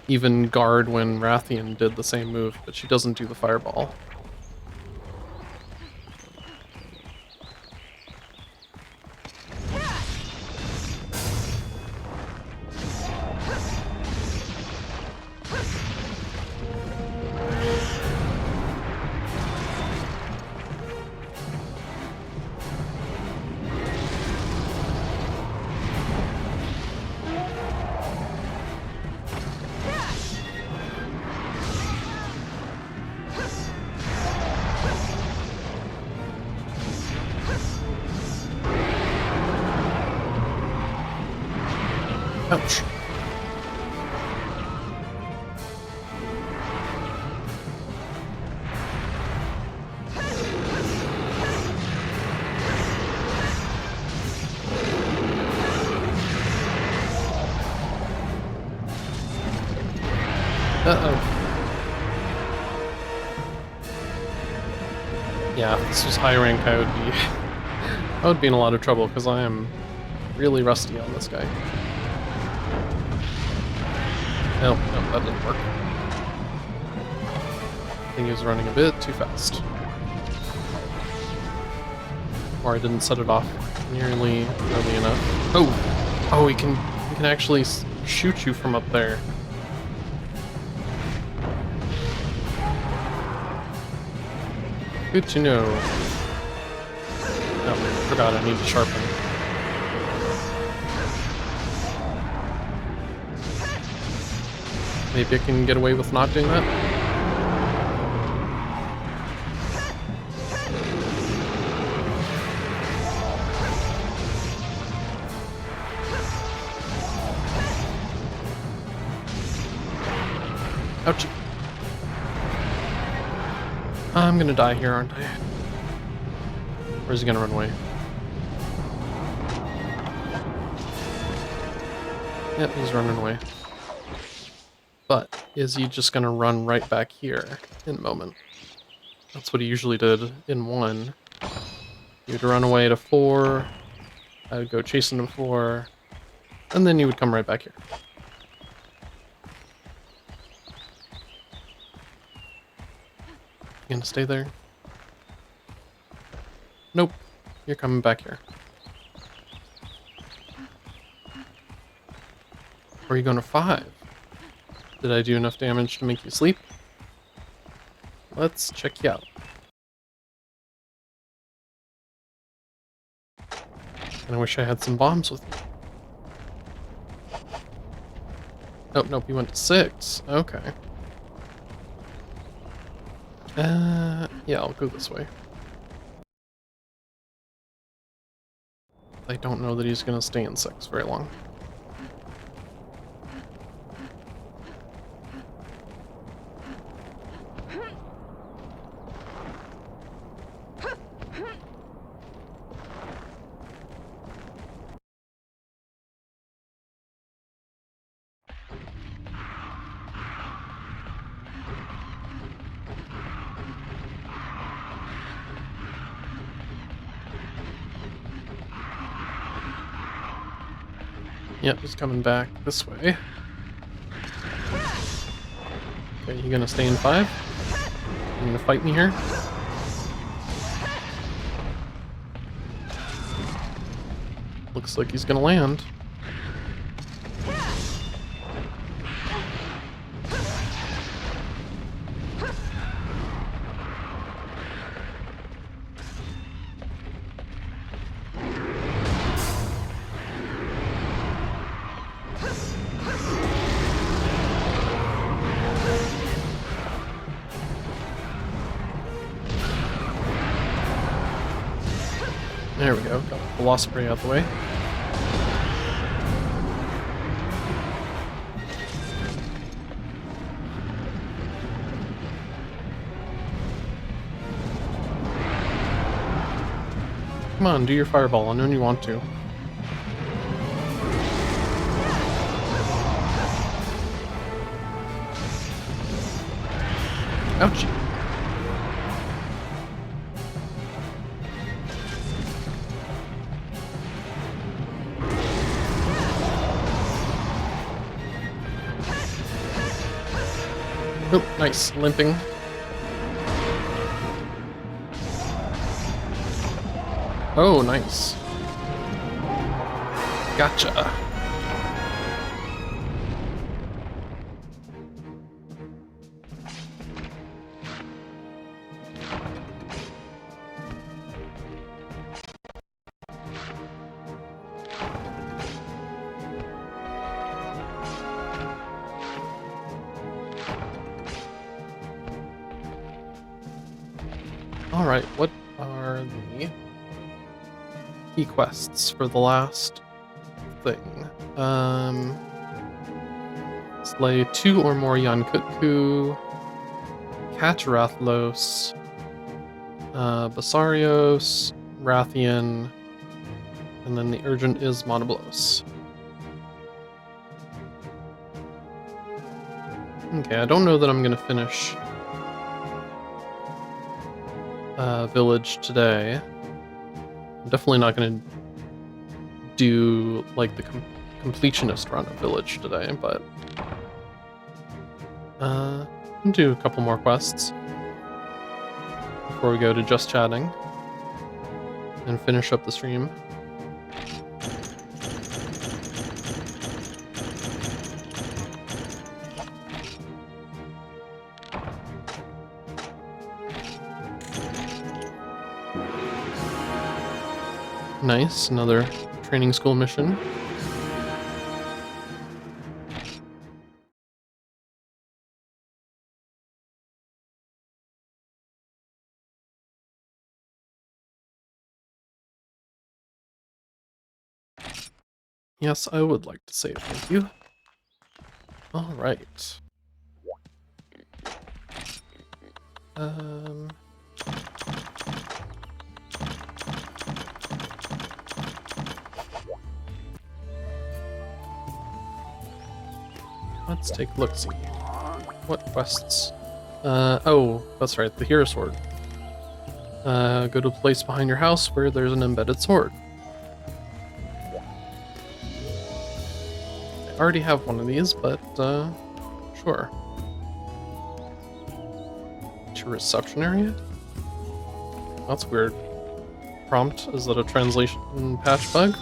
even guard when Rathian did the same move, but she doesn't do the fireball. Ouch. Uh-oh. Yeah, if this was high rank, I would be in a lot of trouble because I am really rusty on this guy. No, that didn't work. I think he was running a bit too fast. Or I didn't set it off nearly early enough. Oh, he can actually shoot you from up there. Good to know. Oh, forgot I need to sharpen. Maybe I can get away with not doing that? Ouch. I'm gonna die here, aren't I? Or is he gonna run away? Yep, he's running away. But is he just gonna run right back here in a moment? That's what he usually did in 1. He would run away to 4, I would go chasing him 4, and then he would come right back here. You gonna stay there? Nope, you're coming back here. Or are you going to 5? Did I do enough damage to make you sleep? Let's check you out. And I wish I had some bombs with me. Oh, nope, you went to 6. Okay. Yeah, I'll go this way. I don't know that he's gonna stay in 6 very long. Yep, he's coming back this way. Okay, you gonna stay in 5? You gonna fight me here? Looks like he's gonna land. There we go, got the Velocipray out the way. Come on, do your fireball. I know you want to. Ouchie. Oh, nice. Limping. Oh, nice. Gotcha. Alright, what are the key quests for the last thing. Slay 2 or more Yankutku, catch Rathlos, Basarios, Rathian, and then the urgent is Monobolos. Okay, I don't know that I'm gonna finish Village today. I'm definitely not gonna do like the completionist run of Village today, but I'll do a couple more quests before we go to just chatting and finish up the stream. Nice, another training school mission. Yes, I would like to save, thank you. Alright. Let's take a look-see. What quests? Oh, that's right, the Hero Sword. Go to the place behind your house where there's an embedded sword. I already have one of these, but, sure. To reception area? That's weird. Prompt, is that a translation patch bug?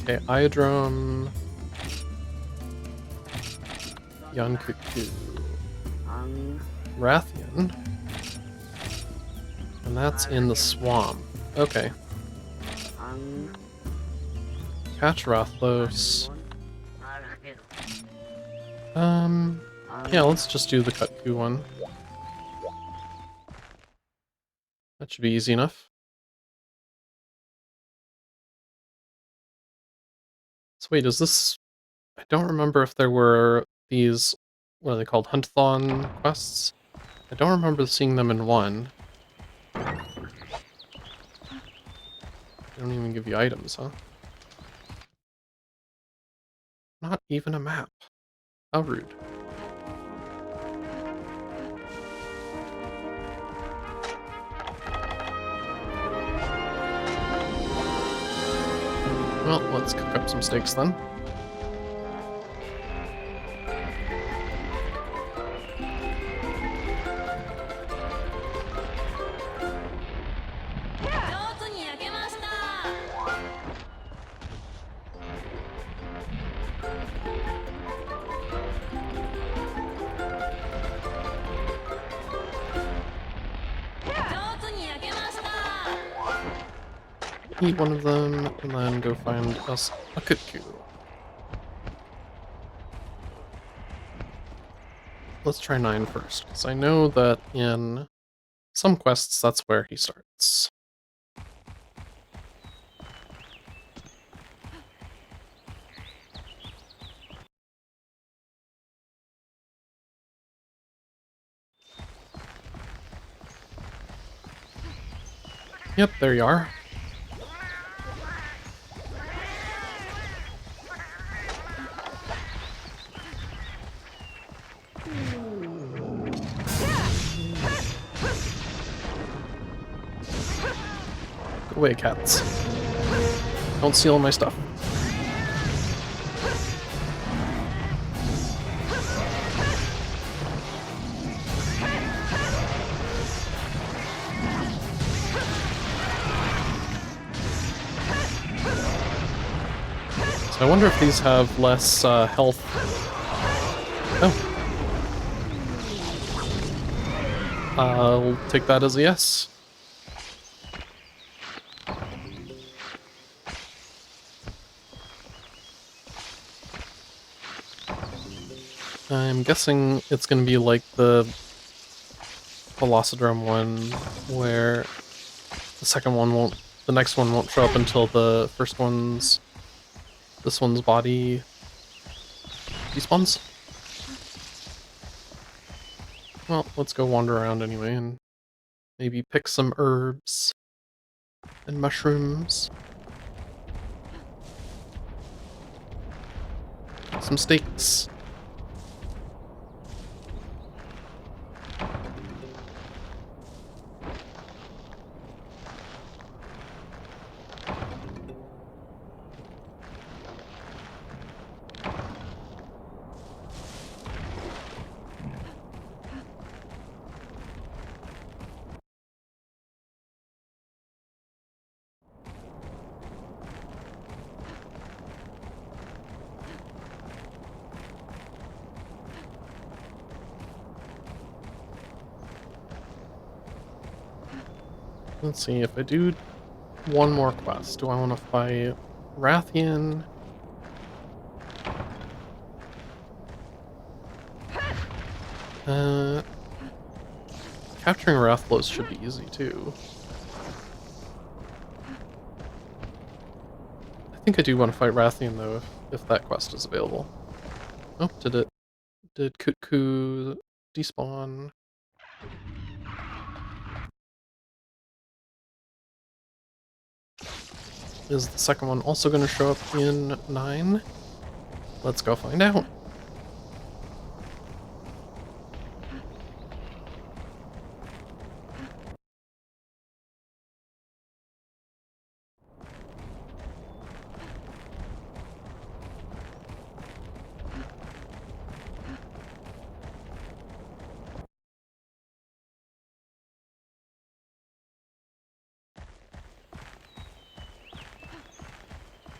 Okay, Iodrome, Yankuku, Rathian, and that's in the swamp. Okay. Catch Rathlos. Yeah, let's just do the Kutku one. That should be easy enough. So wait, is this... I don't remember if there were these, what are they called, Hunt-thon quests? I don't remember seeing them in 1. They don't even give you items, huh? Not even a map. How rude. Well, let's cook up some steaks then. Eat one of them, and then go find us a Kutku. Let's try 9 first, because I know that in some quests that's where he starts. Yep, there you are. Go away, cats. Don't steal my stuff. So I wonder if these have less health. Oh. I'll take that as a yes. I'm guessing it's gonna be like the Velocidrome one, where the next one won't show up until this one's body despawns. Well, let's go wander around anyway and maybe pick some herbs and mushrooms. Some steaks. Let's see, if I do one more quest, do I want to fight Rathian? Uh, Capturing Rathlos should be easy too. I think I do want to fight Rathian though, if that quest is available. Oh, did Kutku despawn? Is the second one also going to show up in 9? Let's go find out.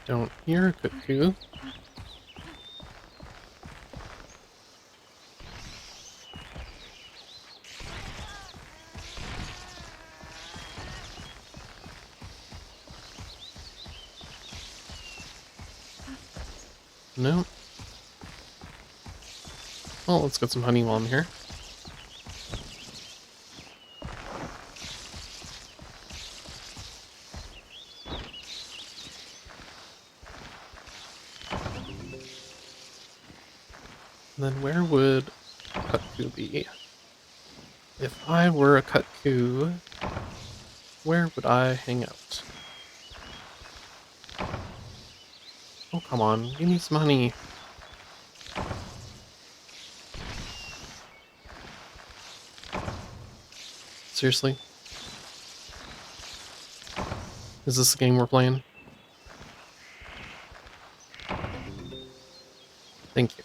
Don't hear Kutku. No. Well, let's get some honey while I'm here. And then where would Kutku be? If I were a Kutku, where would I hang out? Oh, come on. Give me some honey. Seriously? Is this the game we're playing? Thank you.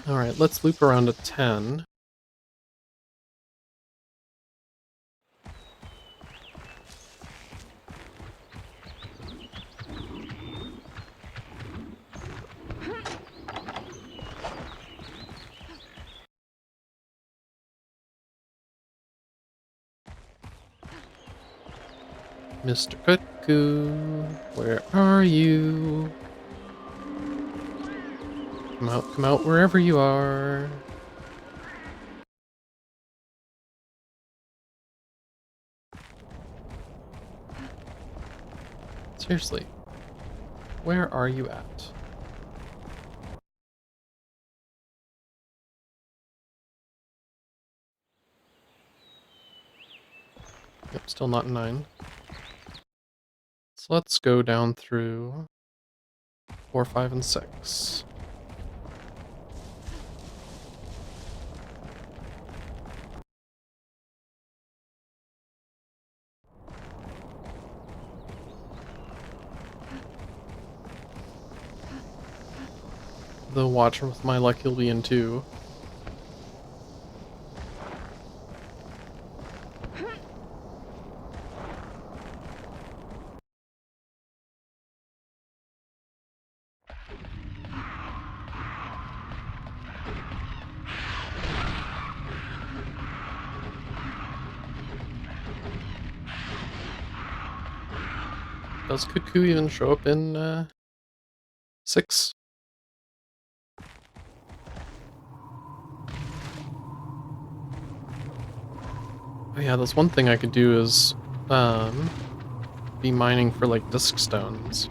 Alright, let's loop around to 10. Mr. Kutku, where are you? Come out wherever you are. Seriously, where are you at? Yep, still not 9. So let's go down through 4, 5, and 6. The watch with my luck he'll be in 2. Does Cuckoo even show up in 6? Oh yeah, that's one thing I could do is um, be mining for like disc stones.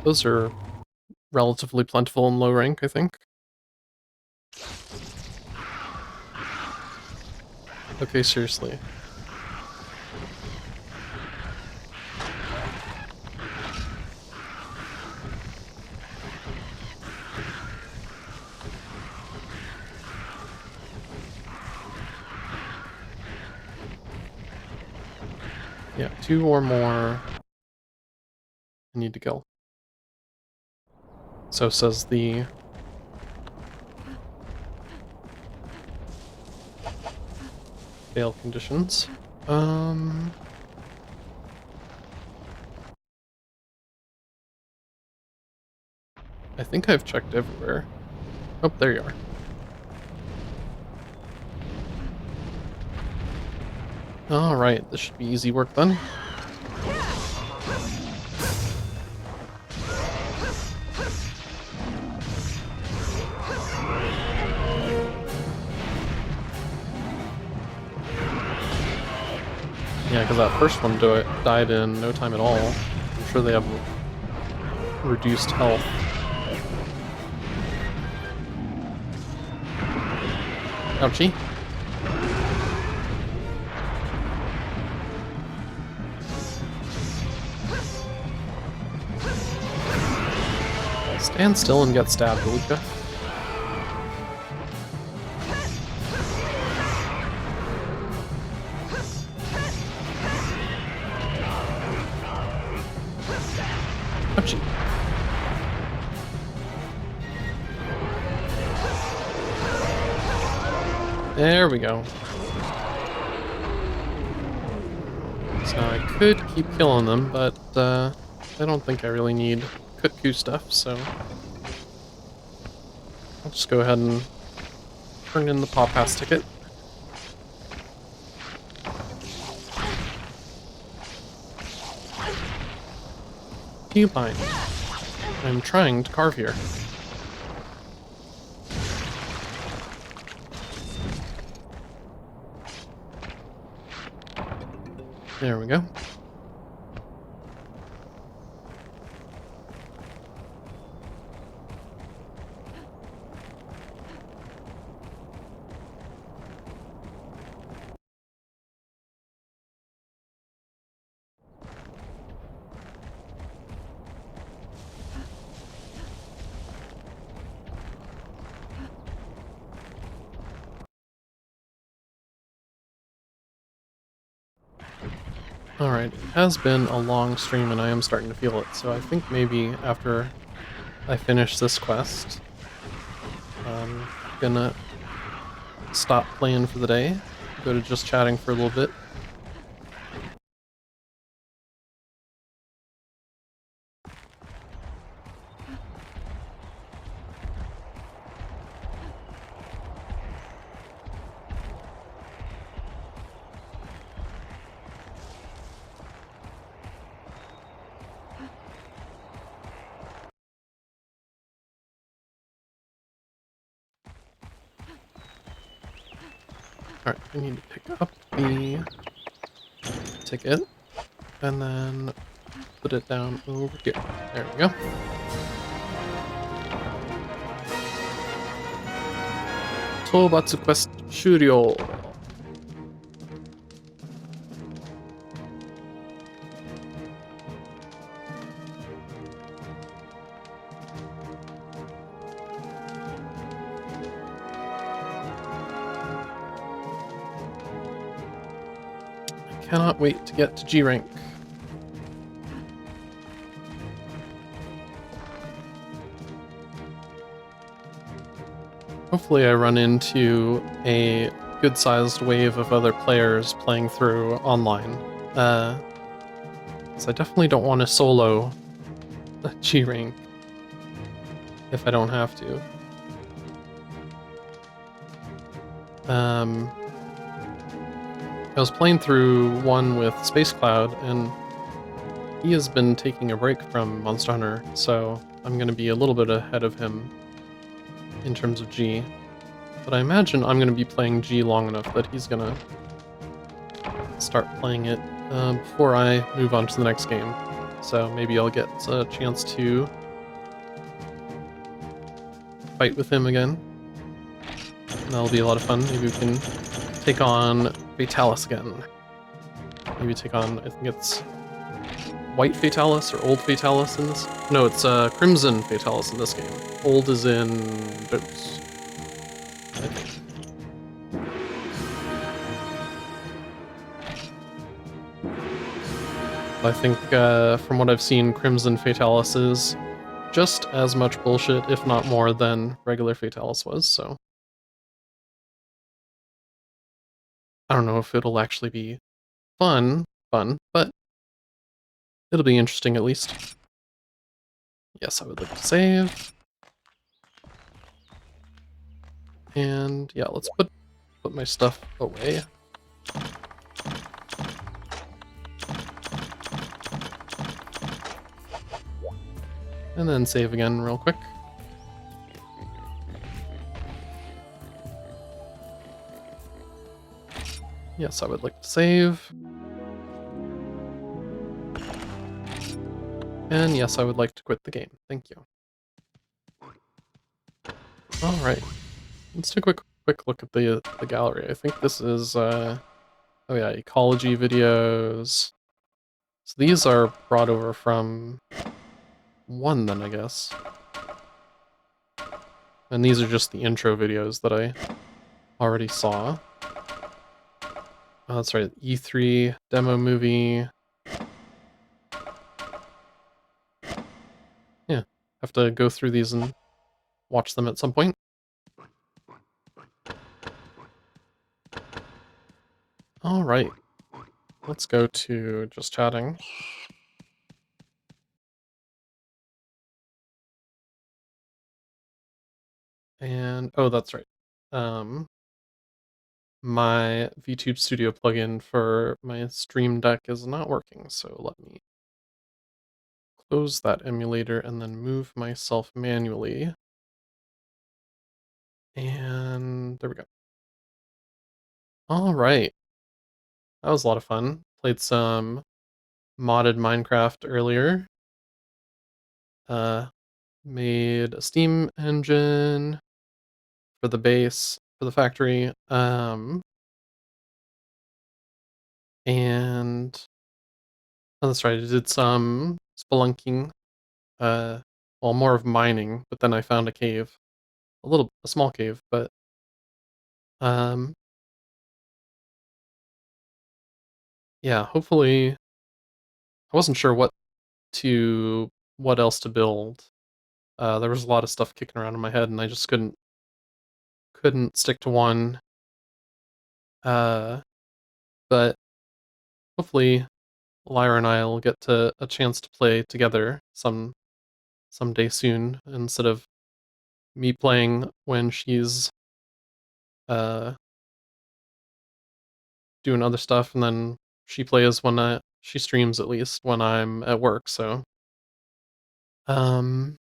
Those are relatively plentiful in low rank, I think. Okay, seriously. Yeah, 2 or more I need to kill. So says the fail conditions. I think I've checked everywhere. Oh, there you are. Alright, this should be easy work then. Yeah, because that first one died in no time at all. I'm sure they have reduced health. Ouchie. Stand still and get stabbed, will ya? Ouchie. There we go. So I could keep killing them, but I don't think I really need Kutku stuff, so I'll just go ahead and turn in the Paw Pass ticket. Do you mind? I'm trying to carve here. There we go. Alright, it has been a long stream and I am starting to feel it, so I think maybe after I finish this quest, I'm gonna stop playing for the day, go to just chatting for a little bit. Alright, I need to pick up the ticket and then put it down over here. There we go. Tobatsu quest shuryo. I cannot wait to get to G rank. Hopefully I run into a good-sized wave of other players playing through online. So I definitely don't want to solo G rank if I don't have to. I was playing through one with Space Cloud, and he has been taking a break from Monster Hunter, so I'm going to be a little bit ahead of him in terms of G. But I imagine I'm going to be playing G long enough that he's going to start playing it before I move on to the next game. So maybe I'll get a chance to fight with him again. And that'll be a lot of fun. Maybe we can take on Fatalis again. Maybe take on, I think it's White Fatalis or Old Fatalis in this. No, it's Crimson Fatalis in this game. Old is in Dose, I think. I think from what I've seen, Crimson Fatalis is just as much bullshit, if not more, than regular Fatalis was, so I don't know if it'll actually be fun, but it'll be interesting at least. Yes, I would like to save. And yeah, let's put my stuff away. And then save again real quick. Yes, I would like to save. And yes, I would like to quit the game. Thank you. Alright. Let's take a quick look at the gallery. I think this is, oh yeah, ecology videos. So these are brought over from 1 then, I guess. And these are just the intro videos that I already saw. Oh, that's right, E3 demo movie. Yeah, have to go through these and watch them at some point. Alright, let's go to just chatting. And, oh, that's right. My VTube Studio plugin for my Stream Deck is not working, so let me close that emulator and then move myself manually. And there we go. Alright. That was a lot of fun. Played some modded Minecraft earlier. Made a Steam engine for the base, for the factory. And oh, that's right, I did some spelunking. Well, more of mining, but then I found a cave. A small cave, but um yeah, hopefully I wasn't sure what else to build. There was a lot of stuff kicking around in my head and I just couldn't stick to one. Uh but hopefully Lyra and I will get to a chance to play together someday soon instead of me playing when she's uh doing other stuff and then she plays when she streams at least when I'm at work, so um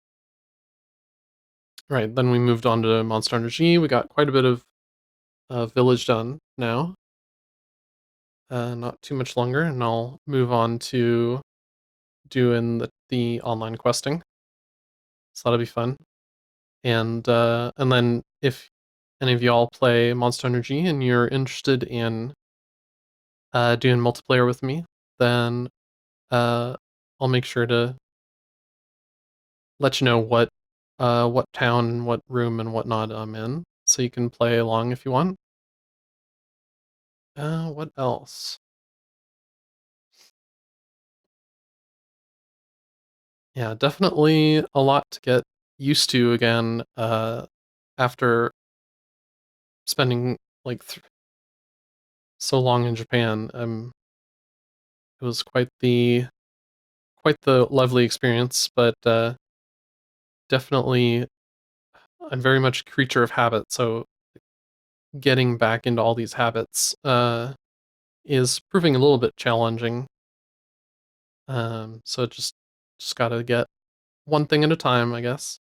right, then we moved on to Monster Hunter G. We got quite a bit of village done now. Not too much longer, and I'll move on to doing the online questing. So that'll be fun. And then if any of y'all play Monster Hunter G and you're interested in doing multiplayer with me, then I'll make sure to let you know what town, what room, and whatnot I'm in, so you can play along if you want. What else? Yeah, definitely a lot to get used to again, after spending, like, so long in Japan. It was quite the lovely experience, but, definitely I'm very much a creature of habit, so getting back into all these habits, is proving a little bit challenging. So just gotta get one thing at a time, I guess.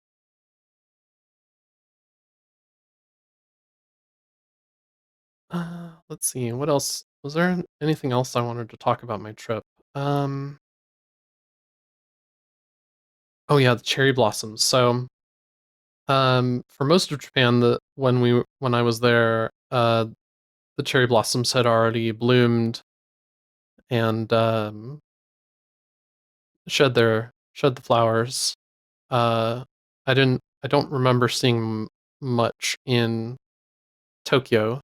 Let's see, what else? Was there anything else I wanted to talk about my trip? Um, oh yeah, the cherry blossoms. So, for most of Japan, when I was there, the cherry blossoms had already bloomed and shed the flowers. Uh, I don't remember seeing much in Tokyo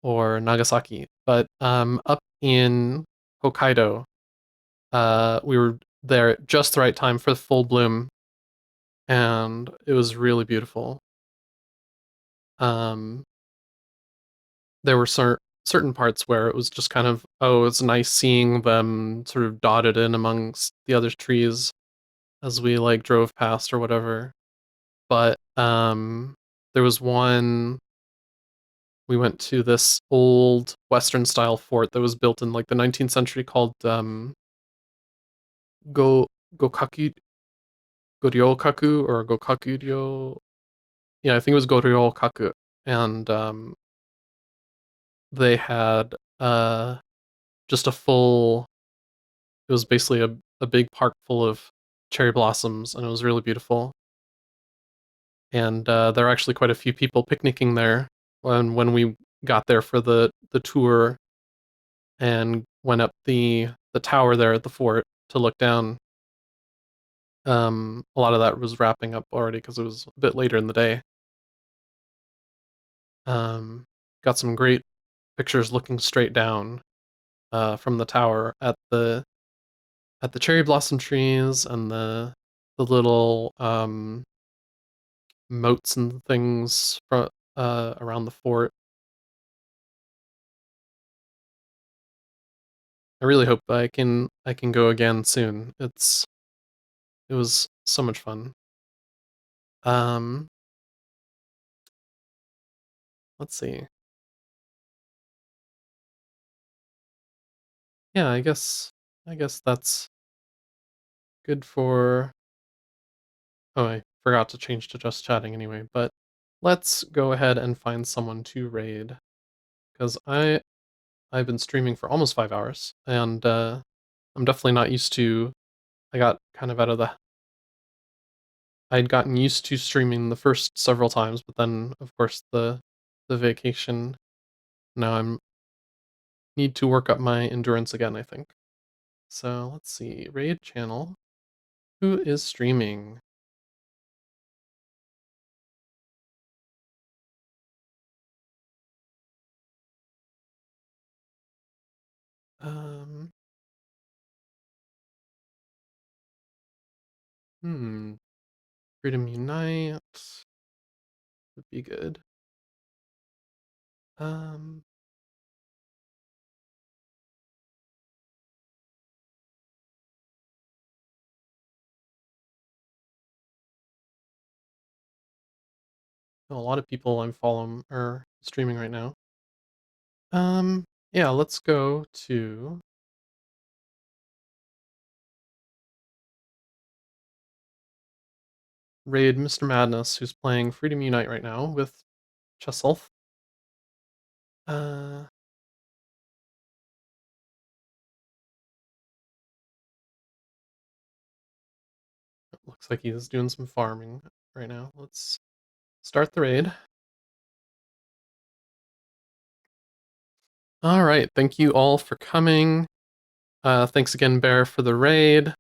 or Nagasaki, but up in Hokkaido, we were there at just the right time for the full bloom, and it was really beautiful. Um, there were certain parts where it was just kind of, oh, it's nice seeing them sort of dotted in amongst the other trees as we like drove past or whatever. But there was one, we went to this old Western style fort that was built in like the 19th century called Go Gokaki Goryokaku or Gokakuryo. Yeah, I think it was Goryokaku. And they had just a full, it was basically a big park full of cherry blossoms, and it was really beautiful. And there were actually quite a few people picnicking there when we got there for the tour and went up the tower there at the fort to look down. A lot of that was wrapping up already because it was a bit later in the day. Um, got some great pictures looking straight down from the tower at the cherry blossom trees and the little moats and things around the fort. I really hope I can go again soon. It was so much fun. Um, let's see. Yeah, I guess that's good for. Oh, I forgot to change to just chatting anyway. But let's go ahead and find someone to raid because I've been streaming for almost 5 hours and I'm definitely not used to. I got kind of out of the. I'd gotten used to streaming the first several times, but then of course the vacation. Now I'm need to work up my endurance again, I think. So let's see. Raid channel. Who is streaming? Um, hmm. Freedom Unite would be good. Um, a lot of people I'm following are streaming right now. Yeah, let's go to raid Mr. Madness, who's playing Freedom Unite right now with Chesulf. Uh, looks like he's doing some farming right now. Let's start the raid. All right, thank you all for coming. Thanks again, Bear, for the raid.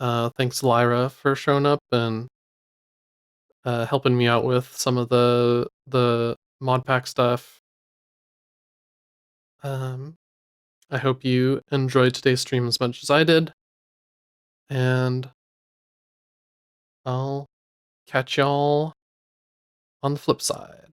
Thanks, Lyra, for showing up and helping me out with some of the mod pack stuff. Um, I hope you enjoyed today's stream as much as I did, and I'll catch y'all on the flip side.